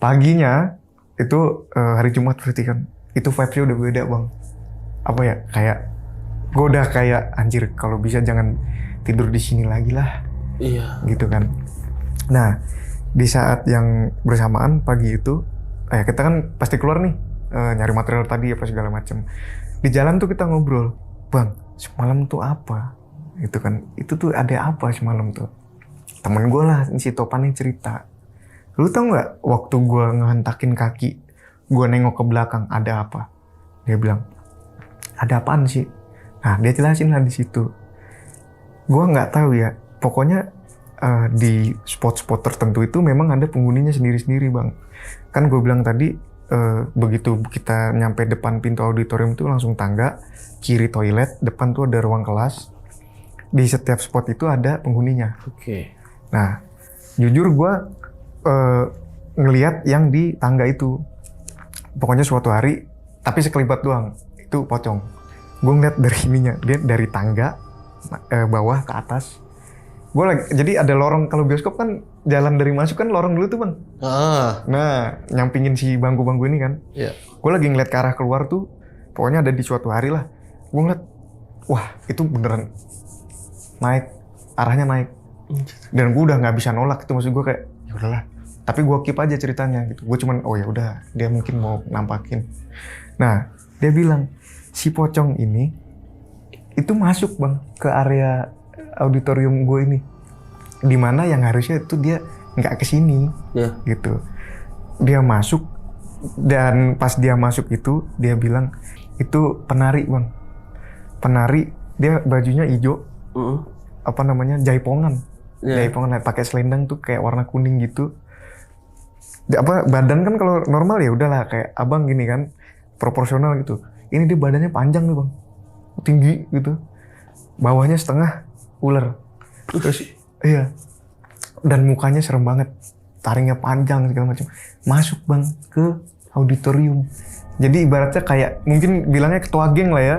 Paginya, itu hari Jumat berarti kan. Itu vibes-nya udah beda bang. Kayak, gue udah kayak, anjir kalau bisa jangan tidur di sini lagi lah. Iya. Gitu kan. Nah, di saat yang bersamaan pagi itu, kita kan pasti keluar nih, nyari material tadi apa segala macem. Di jalan tuh kita ngobrol, bang semalam tuh apa? Itu kan, itu tuh ada apa semalam tuh? Temen gue lah, si Topan yang cerita. Lu tau nggak waktu gue ngehentakin kaki, Gue nengok ke belakang, ada apa? Dia bilang, ada apaan sih? Nah, dia jelasin lah di situ. Gue nggak tahu ya, pokoknya di spot-spot tertentu itu memang ada penghuninya sendiri-sendiri bang. Kan gue bilang tadi, begitu kita nyampe depan pintu auditorium itu langsung tangga, kiri toilet, depan tuh ada ruang kelas. Di setiap spot itu ada penghuninya. Oke. Nah, jujur gue ngelihat yang di tangga itu. Pokoknya suatu hari, tapi sekelibat doang, itu pocong. Gue ngeliat dari ininya, dia dari tangga bawah ke atas. Gue lagi, jadi ada lorong, kalau bioskop kan jalan dari masuk kan lorong dulu tuh bang. Nah, nyampingin si bangku-bangku ini kan. Iya. Gue lagi ngeliat ke arah keluar tuh, pokoknya ada di suatu hari lah. Gue ngeliat, wah itu beneran naik, arahnya naik. Dan gue udah nggak bisa nolak itu, maksud gue kayak ya udahlah. Tapi gue keep aja ceritanya gitu. Gue cuman oh ya udah, dia mungkin mau nampakin. Nah, dia bilang si pocong ini itu masuk bang ke area auditorium gue ini, dimana yang harusnya itu dia nggak kesini, gitu. Dia masuk dan pas dia masuk itu dia bilang itu penari bang, penari dia bajunya hijau, apa namanya jaipongan, jaipongan pakai selendang tuh kayak warna kuning gitu. Apa badan kan kalau normal ya udahlah kayak abang gini kan proporsional gitu. Ini dia badannya panjang nih bang, tinggi gitu, bawahnya setengah ular. Terus iya, dan mukanya serem banget, taringnya panjang segala macam. Masuk bang ke auditorium. Jadi ibaratnya kayak mungkin bilangnya ketua geng lah ya.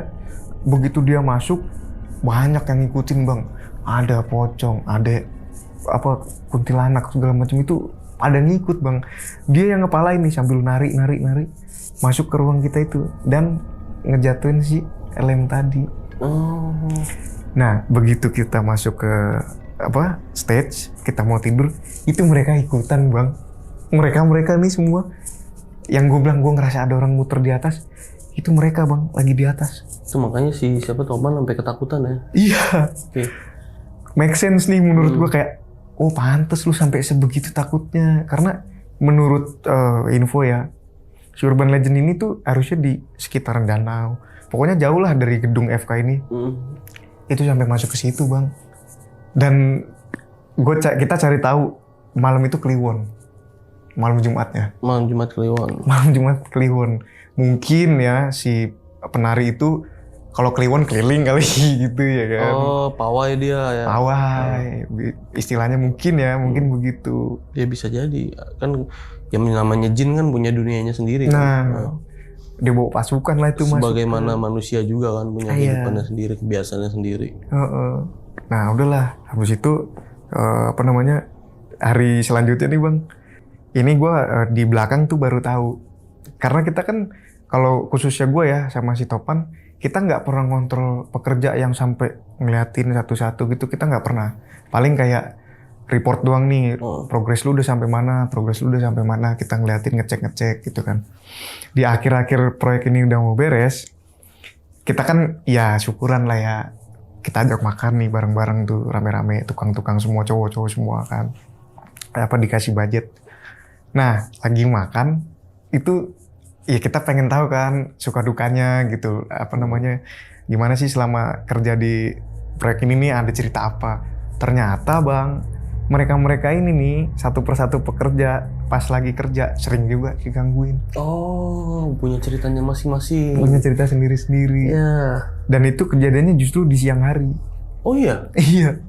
Begitu dia masuk banyak yang ngikutin bang. Ada pocong, ada apa kuntilanak segala macam itu. Ada ngikut bang, dia yang ngepalain nih sambil nari masuk ke ruang kita itu dan ngejatuhin si lem tadi. Nah begitu kita masuk ke apa stage, kita mau tidur, itu mereka ikutan bang. Mereka nih semua yang gue bilang gue ngerasa ada orang muter di atas, itu mereka bang lagi di atas. Itu makanya si siapa Topan sampai ketakutan ya. Iya. Make sense nih menurut gue kayak oh pantes lu sampai sebegitu takutnya. Karena menurut info ya, si Urban Legend ini tuh harusnya di sekitaran danau. Pokoknya jauh lah dari gedung FK ini. Itu sampai masuk ke situ bang. Dan kita cari tahu malam itu Kliwon. Malam Jumatnya. Malam Jumat Kliwon. Malam Jumat Kliwon. Mungkin ya si penari itu kalau Kliwon keliling kali gitu ya kan. Oh, pawai dia ya. Pawai. Istilahnya mungkin ya, mungkin begitu. Dia bisa jadi. Kan yang namanya jin kan punya dunianya sendiri. Nah, dia bawa pasukan lah itu mas. Sebagaimana manusia juga kan punya kehidupannya sendiri, kebiasaannya sendiri. Nah, udahlah. Habis itu apa namanya? Hari selanjutnya nih, Bang. Ini gue di belakang tuh baru tahu. Karena kita kan kalau khususnya gue ya sama si Topan, kita nggak pernah ngontrol pekerja yang sampai ngeliatin satu-satu gitu, kita nggak pernah. Paling kayak report doang nih, progres lu udah sampai mana, kita ngeliatin ngecek gitu kan. Di akhir-akhir proyek ini udah mau beres, kita kan ya syukuran lah ya, kita ajak makan nih bareng-bareng tuh rame-rame, tukang-tukang semua, cowok-cowok semua kan. Apa dikasih budget. Nah, lagi makan, itu ya kita pengen tahu kan suka dukanya gitu, apa namanya, gimana sih selama kerja di proyek ini nih, ada cerita apa. Ternyata bang, mereka ini nih satu persatu pekerja pas lagi kerja sering juga digangguin. Oh, punya ceritanya masing-masing. Punya cerita sendiri-sendiri. Iya. Dan itu kejadiannya justru di siang hari. Oh iya? Iya.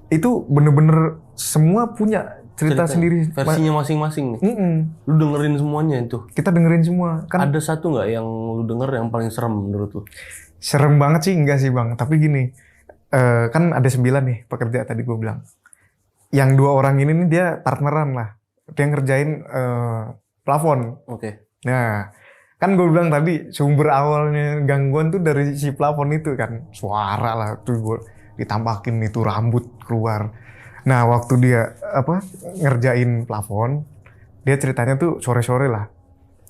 Itu bener-bener semua punya cerita sendiri. Versinya masing-masing nih? Lu dengerin semuanya itu? Kita dengerin semua. Kan ada satu nggak yang lu denger yang paling serem menurut lu? Serem banget sih enggak sih bang. Tapi gini, kan ada 9 nih pekerja tadi gue bilang. Yang 2 orang ini nih dia partneran lah. Dia ngerjain plafon. Oke. Nah, kan gue bilang tadi sumber awalnya gangguan tuh dari si plafon itu kan. Suara lah tuh gue ditampakin itu rambut keluar. Nah, waktu dia ngerjain plafon, dia ceritanya tuh sore-sore lah.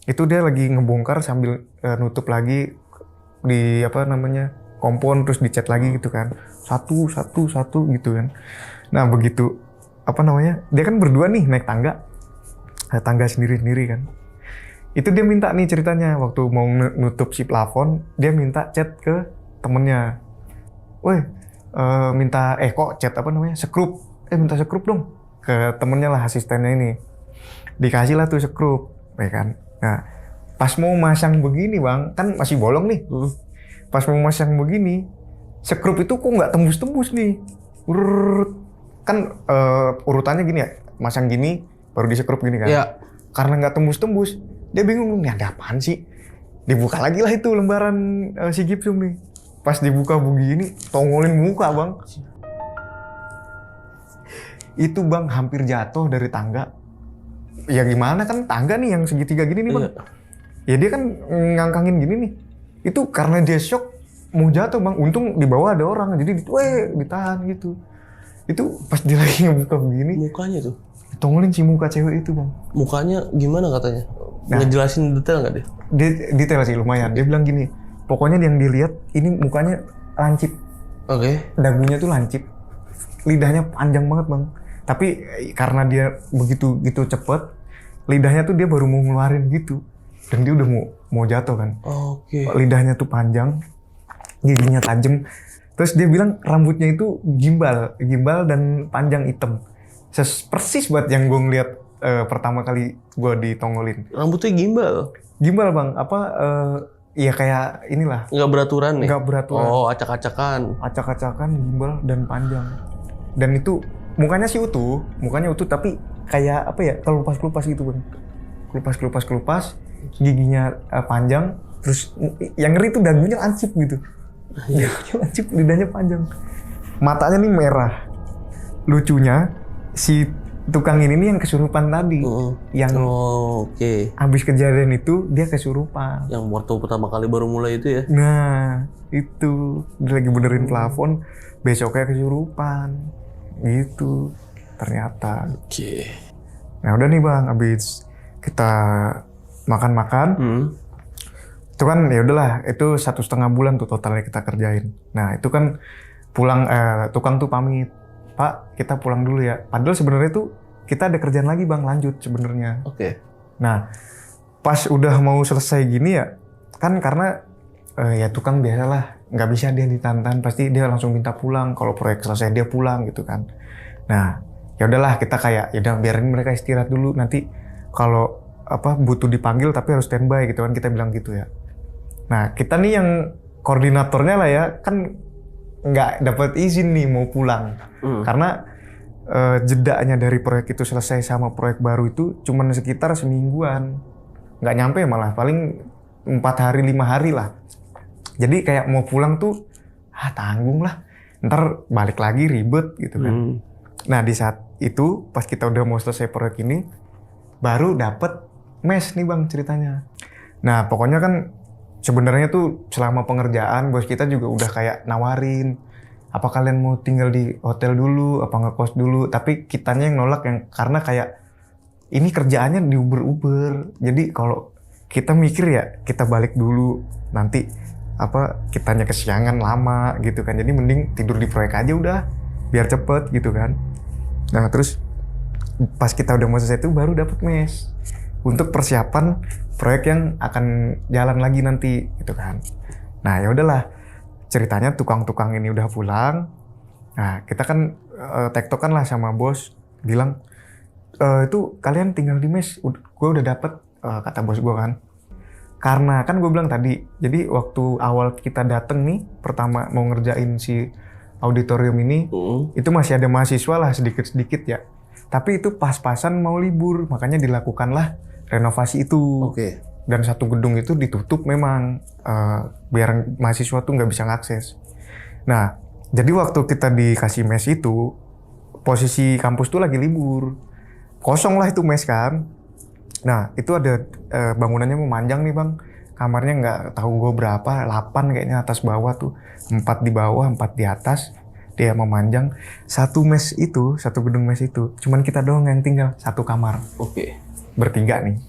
Itu dia lagi ngebongkar sambil nutup lagi di kompon, terus dicat lagi gitu kan. Satu gitu kan. Nah, begitu dia kan berdua nih naik tangga sendiri-sendiri kan. Itu dia minta nih ceritanya, waktu mau nutup si plafon, dia minta chat ke temennya. Woi, minta kok chat apa namanya? Sekrup. Minta sekrup dong. Ke temennya lah, asistennya ini. Dikasih lah tuh sekrup, ya kan. Nah, pas mau masang begini bang, kan masih bolong nih. Pas mau masang begini, sekrup itu kok nggak tembus-tembus nih. Kan urutannya gini ya, masang gini, baru disekrup gini kan. Iya. Karena nggak tembus-tembus, dia bingung nih ada apaan sih. Dibuka lagi lah itu lembaran si gipsum nih. Pas dibuka begini, tongolin muka bang. Itu bang hampir jatuh dari tangga. Ya gimana kan tangga nih yang segitiga gini nih bang. Ya dia kan ngangkangin gini nih. Itu karena dia shock mau jatuh bang. Untung di bawah ada orang, jadi ditahan gitu. Itu pas dia lagi ngebuka begini. Mukanya tuh? Tongolin si muka cewek itu bang. Mukanya gimana katanya? Nah, ngejelasin detail nggak dia? Detail sih lumayan. Dia bilang gini, pokoknya yang dilihat ini mukanya lancip. Oke. Dagunya tuh lancip. Lidahnya panjang banget bang. Tapi karena dia begitu cepet, lidahnya tuh dia baru mau ngeluarin gitu. Dan dia udah mau jatuh kan. Oke. Lidahnya tuh panjang, giginya tajam. Terus dia bilang rambutnya itu gimbal dan panjang hitam. Persis buat yang gue ngeliat pertama kali gue ditongolin. Rambutnya gimbal? Gimbal bang, ya kayak inilah. Nggak beraturan nih? Nggak beraturan. Oh, acak-acakan. Acak-acakan, gimbal dan panjang. Dan itu mukanya sih utuh tapi kayak apa ya, kelupas gitu bang. Kelupas, giginya panjang, terus yang ngeri tuh dagunya lancip gitu. Dagunya lancip, lidahnya panjang. Matanya nih merah. Lucunya si tukang ini nih yang kesurupan tadi. Yang abis kejadian itu dia kesurupan. Yang waktu pertama kali baru mulai itu ya? Nah, itu dia lagi benerin plafon, besoknya kesurupan. Gitu ternyata. Oke. Nah udah nih bang, abis kita makan-makan, itu kan ya udahlah, itu 1,5 bulan tuh totalnya kita kerjain. Nah itu kan pulang, tukang tuh pamit, Pak kita pulang dulu ya. Padahal sebenarnya tuh kita ada kerjaan lagi bang, lanjut sebenarnya. Oke. Nah pas udah mau selesai gini ya, kan karena ya tukang biasalah, nggak bisa dia ditahan-tahan, pasti dia langsung minta pulang. Kalau proyek selesai dia pulang gitu kan. Nah ya udahlah kita kayak ya udah biarin mereka istirahat dulu, nanti kalau butuh dipanggil tapi harus standby gitu kan, kita bilang gitu ya. Nah kita nih yang koordinatornya lah ya, kan nggak dapat izin nih mau pulang karena jedanya dari proyek itu selesai sama proyek baru itu cuman sekitar semingguan, nggak nyampe, malah paling 4 hari 5 hari lah. Jadi kayak mau pulang tuh tanggung lah, ntar balik lagi ribet gitu kan. Nah di saat itu pas kita udah mau selesai proyek ini baru dapet mes nih bang ceritanya. Nah pokoknya kan sebenarnya tuh selama pengerjaan bos kita juga udah kayak nawarin, apa kalian mau tinggal di hotel dulu apa ngekos dulu, tapi kitanya yang nolak, yang karena kayak ini kerjaannya di Uber. Jadi kalau kita mikir ya kita balik dulu, nanti kitanya kesiangan lama gitu kan. Jadi mending tidur di proyek aja udah, biar cepet gitu kan. Nah terus pas kita udah mau selesai itu baru dapet mes untuk persiapan proyek yang akan jalan lagi nanti gitu kan. Nah ya udahlah, ceritanya tukang-tukang ini udah pulang. Nah kita kan tektokan lah sama bos, bilang itu kalian tinggal di mes, gue udah dapet, kata bos gue kan. Karena kan gue bilang tadi, jadi waktu awal kita dateng nih pertama mau ngerjain si auditorium ini, itu masih ada mahasiswa lah sedikit-sedikit ya. Tapi itu pas-pasan mau libur, makanya dilakukanlah renovasi itu. Oke. Dan satu gedung itu ditutup memang, biar mahasiswa tuh nggak bisa ngakses. Nah, jadi waktu kita dikasih mes itu, posisi kampus tuh lagi libur. Kosong lah itu mes kan. Nah, itu ada bangunannya memanjang nih bang. Kamarnya nggak tahu gue berapa, 8 kayaknya atas bawah tuh. 4 di bawah, 4 di atas. Dia memanjang. Satu gedung mes itu, cuman kita doang yang tinggal, satu kamar. Oke. Bertiga nih.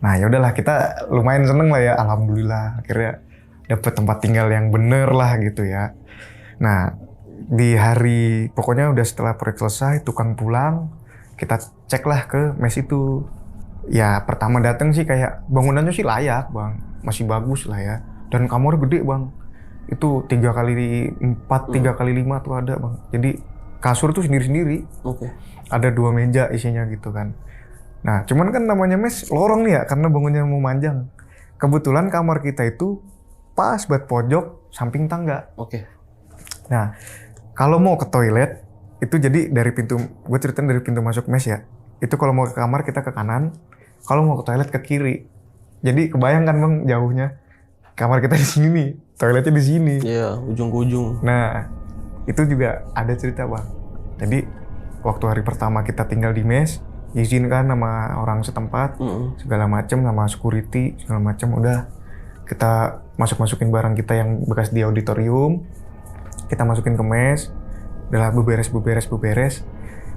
Nah ya udahlah, kita lumayan seneng lah ya, alhamdulillah akhirnya dapet tempat tinggal yang bener lah gitu ya. Nah di hari pokoknya udah setelah proyek selesai, tukang pulang, kita cek lah ke mes itu. Ya pertama datang sih kayak bangunannya sih layak bang, masih bagus lah ya. Dan kamarnya gede bang, itu 3x4, 3x5 tuh ada bang. Jadi kasur tuh sendiri-sendiri. Oke. Ada 2 meja isinya gitu kan. Nah cuman kan namanya mes lorong nih ya, karena bangunnya mau manjang. Kebetulan kamar kita itu pas buat pojok samping tangga. Oke. Nah kalau mau ke toilet itu jadi dari pintu, gue ceritain dari pintu masuk mes ya. Itu kalau mau ke kamar kita ke kanan, kalau mau ke toilet ke kiri. Jadi kebayangkan bang jauhnya. Kamar kita di sini nih, toiletnya di sini. Iya, ujung ke ujung. Nah, itu juga ada cerita bang. Jadi waktu hari pertama kita tinggal di mes, izinkan sama orang setempat, segala macem, sama security, segala macem. Udah kita masukin barang kita yang bekas di auditorium, kita masukin ke mes, udah beberes.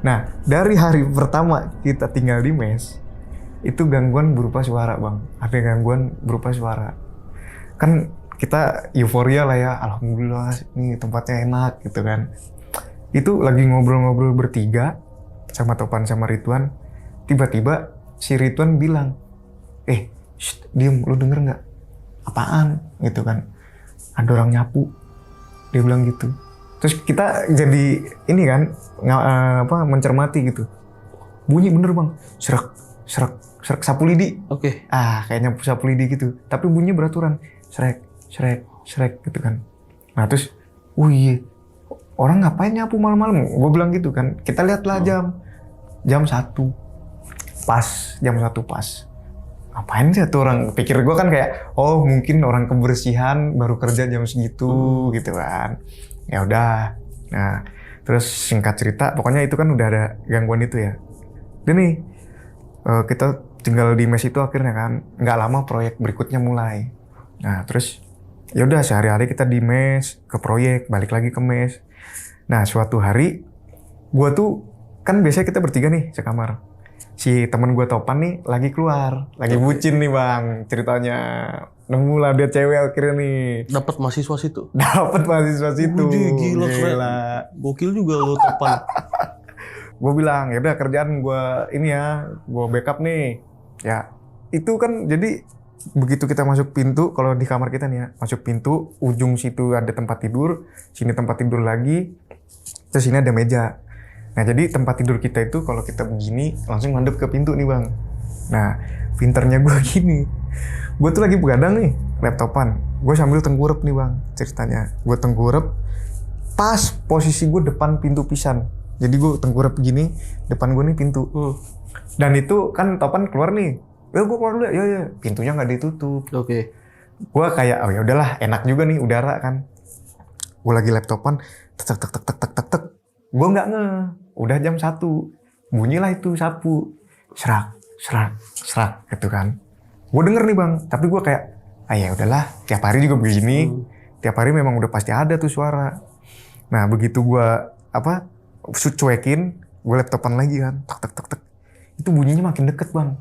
Nah, dari hari pertama kita tinggal di mes, itu gangguan berupa suara bang. Ada gangguan berupa suara. Kan kita euforia lah ya, alhamdulillah ini tempatnya enak gitu kan. Itu lagi ngobrol-ngobrol bertiga sama Topan sama Ridwan, tiba-tiba si Ridwan bilang, diem, lu denger nggak? Apaan? Gitu kan. Ada orang nyapu. Dia bilang gitu. Terus kita jadi ini kan, mencermati gitu. Bunyi bener bang, serak sapu lidi. Oke. Kayaknya sapu lidi gitu. Tapi bunyinya beraturan. Srek gitu kan. Nah terus, iya, orang ngapain nyapu malam-malam? Gue bilang gitu kan. Kita lihatlah jam 1. Jam 1 pas. Ngapain sih tuh orang? Pikir gue kan kayak, oh mungkin orang kebersihan baru kerja jam segitu gitu kan. Ya udah. Nah, terus singkat cerita, pokoknya itu kan udah ada gangguan itu ya. Dan nih, kita tinggal di mes itu akhirnya kan, nggak lama proyek berikutnya mulai. Nah, terus ya udah sehari-hari kita di mes, ke proyek, balik lagi ke mes. Nah, suatu hari gua tuh kan biasanya kita bertiga nih sekamar. Si temen gua Topan nih lagi keluar, lagi bucin nih bang ceritanya. Nemu lah dia cewek akhirnya nih. Dapat mahasiswa situ. Dapat mahasiswa situ. Gila. Gokil juga lo Topan. Gue bilang ya udah kerjaan gue ini ya, gue backup nih. Ya itu kan jadi begitu kita masuk pintu, kalau di kamar kita nih ya, masuk pintu, ujung situ ada tempat tidur, sini tempat tidur lagi, terus sini ada meja. Nah jadi tempat tidur kita itu kalau kita begini langsung ngadep ke pintu nih bang. Nah pinternya gue gini, gue tuh lagi begadang nih laptopan, gue sambil tengkurep nih bang ceritanya. Gue tengkurep, pas posisi gue depan pintu pisan. Jadi gue tengkurep gini, depan gue nih pintu. Dan itu kan Topan keluar nih. Ya gue keluar dulu ya. Pintunya nggak ditutup. Oke. Gue kayak ya udahlah, enak juga nih udara kan. Gue lagi laptopan, tek. Gue nggak udah jam 1. Bunyilah itu sapu. Serak gitu kan. Gue denger nih bang, tapi gue kayak ya udahlah, tiap hari juga begini. Tiap hari memang udah pasti ada tuh suara. Nah begitu gue cuekin, gue laptopan lagi kan, tek. Itu bunyinya makin deket bang.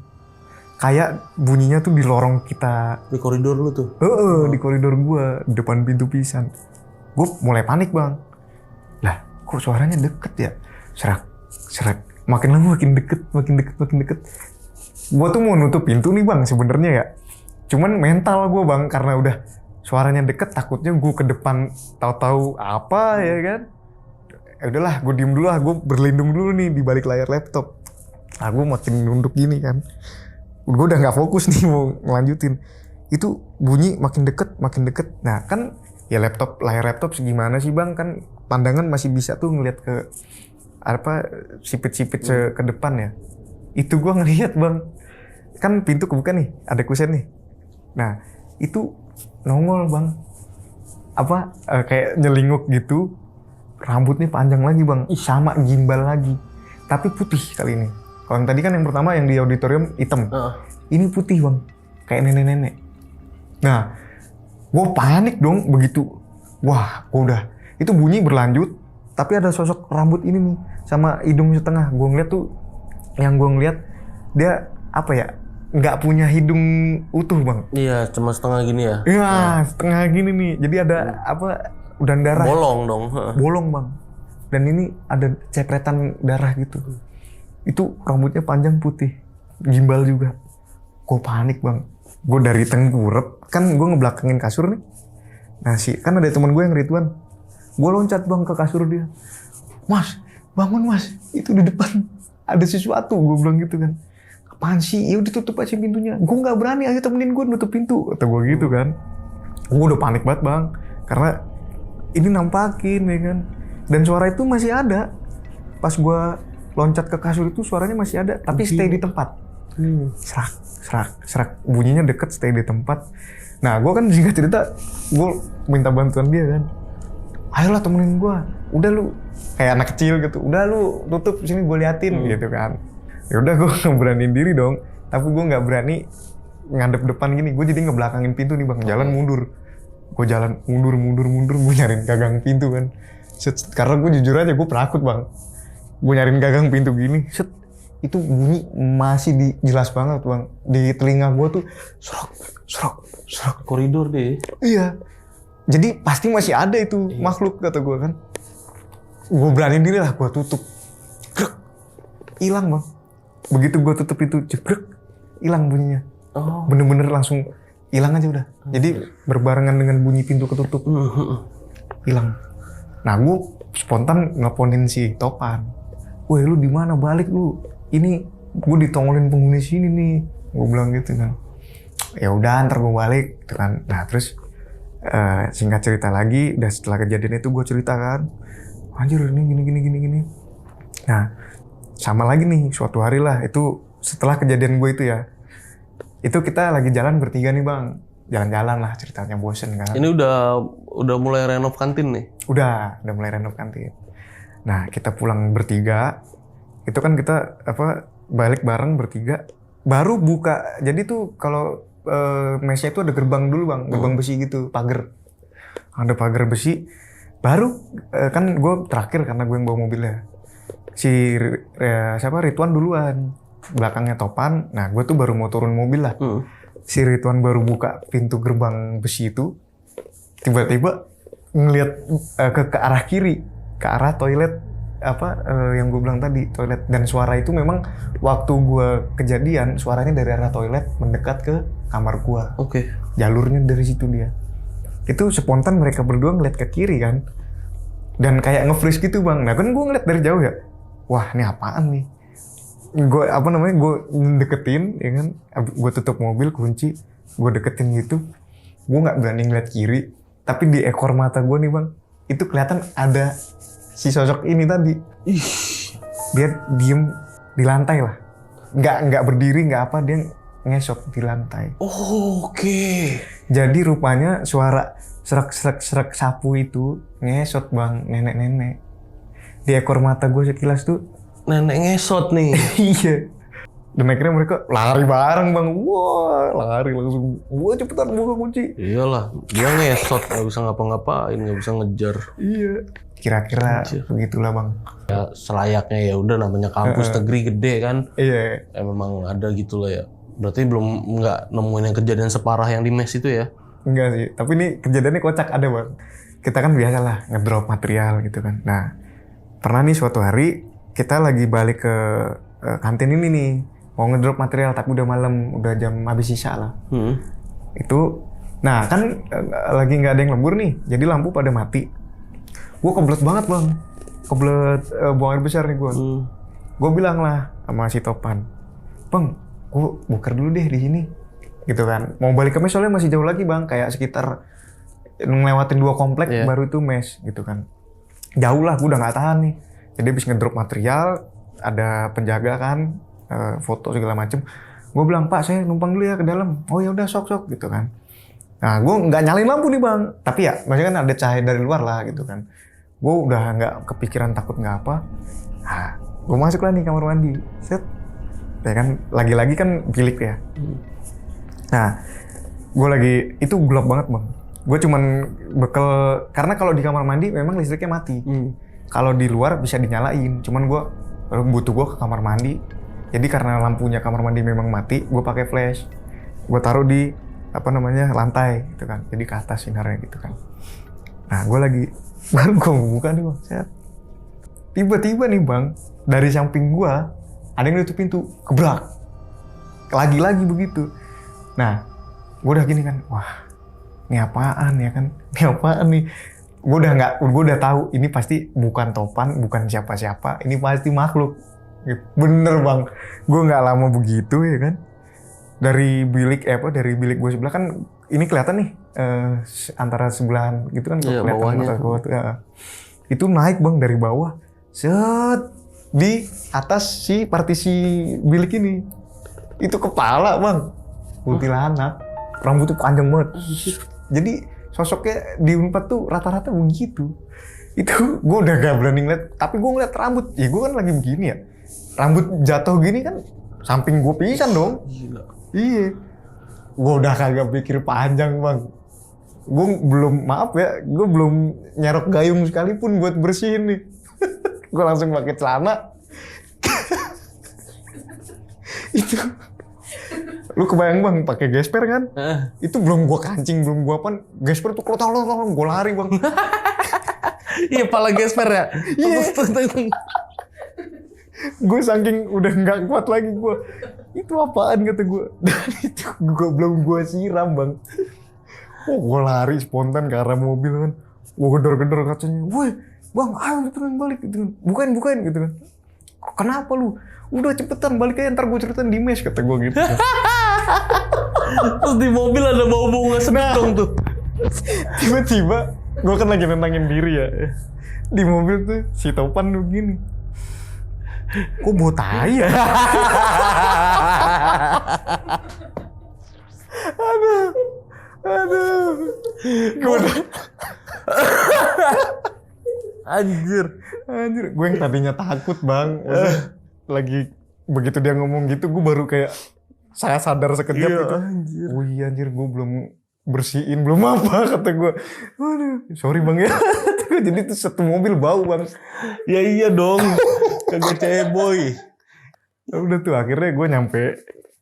Kayak bunyinya tuh di lorong kita. Di koridor lu tuh? Di koridor gue, di depan pintu pisan. Gue mulai panik bang. Lah, kok suaranya deket ya? Serak. Makin lama makin deket. Gue tuh mau nutup pintu nih bang sebenarnya ya. Cuman mental gue bang, karena udah suaranya deket, takutnya gue ke depan tahu-tahu apa ya kan. Ya udahlah, gue diem dulu lah, gue berlindung dulu nih di balik layar laptop. Nah, gue makin nunduk gini kan. Gue udah nggak fokus nih mau ngelanjutin. Itu bunyi makin deket. Nah kan ya layar laptop segimana sih bang, kan pandangan masih bisa tuh ngeliat ke sipit-sipit ke depan ya. Itu gue ngeliat bang, kan pintu kebuka nih, ada kusen nih. Nah itu nongol bang, kayak nyelinguk gitu. Rambutnya panjang lagi bang, sama gimbal lagi, tapi putih kali ini. Kalau yang tadi kan yang pertama yang di auditorium hitam, ini putih bang, kayak nenek-nenek. Nah, gue panik dong begitu. Wah, gue udah, itu bunyi berlanjut, tapi ada sosok rambut ini nih, sama hidung setengah. Gue ngeliat tuh, yang gue ngeliat dia nggak punya hidung utuh bang. Iya, cuma setengah gini ya. Iya, setengah gini nih. Jadi ada udan darah. Bolong dong. Bolong bang. Dan ini ada cepretan darah gitu. Itu rambutnya panjang putih. gimbal juga. Gue panik bang. Gue dari tengkurap, kan gue ngebelakangin kasur nih. Nah kan ada temen gue yang Ridwan. Gue loncat bang ke kasur dia. Mas, bangun mas, itu di depan ada sesuatu. Gue bilang gitu kan. Apaan sih? Ya udah tutup aja pintunya. Gue nggak berani, ayo temenin gue nutup pintu. Kata gue gitu kan. Gue udah panik banget bang, karena ini nampakin ya kan. Dan suara itu masih ada. Pas gue loncat ke kasur itu suaranya masih ada, tapi stay di tempat. Serak, serak, serak. Bunyinya deket, stay di tempat. Nah gue kan singkat cerita, gue minta bantuan dia kan. Ayolah temenin gue. Udah lu, kayak anak kecil gitu. Udah lu tutup sini gue liatin gitu kan. Ya udah gue ngeberaniin diri dong. Tapi gue nggak berani ngadep depan gini. Gue jadi ngebelakangin pintu nih bang. Jalan mundur. Gue jalan mundur. Gue nyariin gagang pintu kan. Karena gue jujur aja gue penakut bang. Gue nyariin gagang pintu gini. Itu bunyi masih jelas banget bang. Di telinga gue tuh serok. Koridor deh. Iya. Jadi pasti masih ada itu makhluk kata gue kan. Gue beraniin diri lah, gue tutup. Hilang bang. Begitu gue tutup itu jebrek, hilang bunyinya. Bener-bener langsung hilang aja udah. Jadi berbarengan dengan bunyi pintu ketutup. Hilang. Nah gue spontan nelponin si Topan. Weh lu di mana, balik lu. Ini gue ditongolin penghuni sini nih. Gue bilang gitu kan. Ya udah ntar gue balik gitu kan. Nah terus singkat cerita lagi, dan setelah kejadian itu gue ceritakan. Anjir ini gini. Nah sama lagi nih suatu hari lah, itu setelah kejadian gue itu ya. Itu kita lagi jalan bertiga nih bang. Jalan-jalan lah ceritanya, bosen kan. Ini udah mulai renov kantin nih? Udah mulai renov kantin. Nah kita pulang bertiga, itu kan kita balik bareng bertiga. Baru buka, jadi tuh kalau mesnya itu ada gerbang dulu bang, gerbang besi gitu, pagar. Ada pagar besi. Baru kan gue terakhir karena gue yang bawa mobilnya. Si Ridwan duluan, belakangnya Topan. Nah gue tuh baru mau turun mobil lah. Si Ridwan baru buka pintu gerbang besi itu, tiba-tiba ngelihat ke arah kiri, ke arah toilet yang gue bilang tadi, toilet. Dan suara itu memang waktu gue kejadian suaranya dari arah toilet mendekat ke kamar gue. Jalurnya dari situ dia. Itu spontan mereka berdua ngeliat ke kiri kan, dan kayak nge-freeze gitu bang. Nah kan gue ngeliat dari jauh ya, wah ini apaan nih. Gue gue deketin ya kan, gue tutup mobil, kunci, gue deketin gitu. Gue nggak berani ngeliat kiri, tapi di ekor mata gue nih bang, itu kelihatan ada si sosok ini tadi. Dia diem di lantai lah, nggak berdiri, nggak apa, dia ngesot di lantai. Jadi rupanya suara serak sapu itu ngesot bang, nenek-nenek. Di ekor mata gue sekilas tuh nenek ngesot nih. Iya. Dan akhirnya mereka lari bareng bang. Wah lari langsung. Wah cepetan buka kunci. Iyalah, dia ngesot, nggak bisa ngapa-ngapain, nggak bisa ngejar. Iya. Kira-kira begitulah bang. Ya selayaknya ya udah, namanya kampus negeri gede kan. Iya. Memang ada gitu lah ya. Berarti nggak nemuin yang kejadian separah yang di mes itu ya? Enggak sih, tapi ini kejadiannya kocak ada bang. Kita kan biasa lah ngedrop material gitu kan. Nah, pernah nih suatu hari kita lagi balik ke kantin ini nih, mau ngedrop material tapi udah malam, udah jam habis sisa lah. Itu, nah kan lagi nggak ada yang lembur nih, jadi lampu pada mati. Gue kebelet banget bang, kebelet buang air besar nih gue. Gue bilang lah sama si Topan, bang, gue buker dulu deh di sini. Gitu kan, mau balik ke mes soalnya masih jauh lagi bang, kayak sekitar ngelewatin 2 komplek baru itu mes gitu kan. Jauh lah, gue udah nggak tahan nih. Jadi habis ngedrop material, ada penjaga kan, foto segala macem. Gue bilang, Pak saya numpang dulu ya ke dalam. Oh ya udah sok gitu kan. Nah gue nggak nyalain lampu nih bang, tapi ya maksudnya kan ada cahaya dari luar lah gitu kan. Gue udah nggak kepikiran takut nggak apa. Nah gue masuk lah nih kamar mandi, set. Ya kan, lagi-lagi kan bilik ya. Nah, gue lagi, itu gelap banget bang. Gue cuman bekel, karena kalau di kamar mandi memang listriknya mati. Kalau di luar bisa dinyalain, cuman gue butuh ke kamar mandi. Jadi karena lampunya kamar mandi memang mati, gue pakai flash. Gue taruh di lantai gitu kan, jadi ke atas sinarnya gitu kan. Nah, gue lagi baru gue buka nih bang, set. Tiba-tiba nih bang, dari samping gue ada yang nutup pintu, gebrak. lagi-lagi begitu. Nah, gue udah gini kan, wah, ini apaan ya kan? Ini apaan nih? Gue udah tahu ini pasti bukan Topan, bukan siapa-siapa, ini pasti makhluk. Bener bang, gue nggak lama begitu ya kan. Dari bilik gue sebelah kan, ini kelihatan nih antara sebelahan gitu kan, kelihatan atas bawah tuh. Itu naik bang dari bawah, set di atas si partisi bilik ini. Itu kepala bang, kuntilanak, rambutnya panjang banget. Jadi sosoknya di Unpad tuh rata-rata begitu. Itu gue udah gak berani ngeliat, tapi gue ngeliat rambut. Ya gue kan lagi begini ya, rambut jatuh gini kan, samping gue pisan dong. Gila. Iya, gue udah kagak pikir panjang bang. Gue belum nyerok gayung sekalipun buat bersihin nih. Gue langsung pakai celana. Itu, lu kebayang bang, pakai gesper kan? Itu belum gue kancing, belum gue apa? Gesper tuh kalau tolong gue lari bang. Iya, pala gesper ya. Iya. Gue saking udah nggak kuat lagi gue. Itu apaan kata gue. Dan itu belum gue siram bang. Oh, gue lari spontan ke arah mobil kan. Gue gedor-gedor kacanya. Woi bang, ayo cepetan balik gitu kan. Bukain gitu kan. Kenapa lu? Udah cepetan balik aja, ntar gue ceritain di mes kata gue gitu. Terus di mobil ada bau bunga sedap dong tuh. Tiba-tiba gue kan lagi nenangin diri ya. Di mobil tuh si Topan tuh gini. Kok bau tai ya? Aduh. Gue udah. Anjir. Gue yang tadinya takut bang. Lagi begitu dia ngomong gitu, gue baru kayak saya sadar sekejap gitu. Anjir. Oh iya anjir, gue belum bersihin, belum apa kata gue. Waduh, sorry bang ya. Jadi tuh satu mobil bau bang. Ya iya dong. Kagak ceboy. Ya udah tuh akhirnya gue nyampe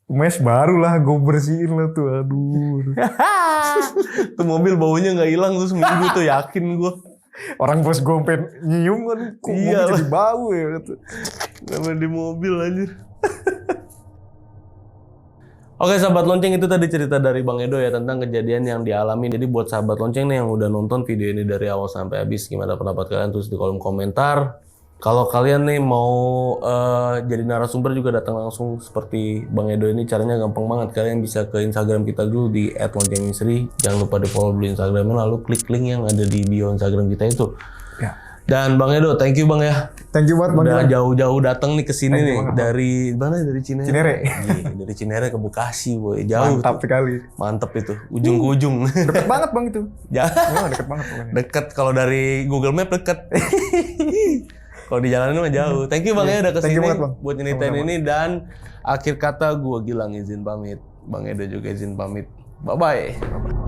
mes barulah gue bersihin lah tuh. Aduh. Tuh mobil baunya nggak hilang tuh seminggu tuh, yakin gue. Orang bos gue pengen nyium kan, kok mobil jadi bau ya gitu. Sampai di mobil anjir. Oke sahabat lonceng, itu tadi cerita dari Bang Edo ya tentang kejadian yang dialami. Jadi buat sahabat lonceng nih yang udah nonton video ini dari awal sampai habis, gimana pendapat kalian tulis di kolom komentar. Kalau kalian nih mau jadi narasumber juga datang langsung seperti Bang Edo ini, caranya gampang banget. Kalian bisa ke Instagram kita dulu di @loncengmisteri. Jangan lupa di follow dulu Instagramnya, lalu klik link yang ada di bio Instagram kita itu. Ya. Dan Bang Edo, thank you Bang ya. Thank you banget Bang. Udah jauh-jauh datang nih ke sini nih. Dari mana? Dari Cinere. Cinere. Dari Cinere ke Bekasi, boy. Jauh. Mantap sekali. Mantep itu. Ujung ke ujung. Deket banget Bang itu. Ya. Oh, deket banget pokoknya. Deket kalau dari Google Map deket. Kalau di jalanan mah jauh. Thank you Bang ya udah kesini buat nyeritain ini. Dan akhir kata gue Gilang izin pamit. Bang Edo juga izin pamit. Bye-bye.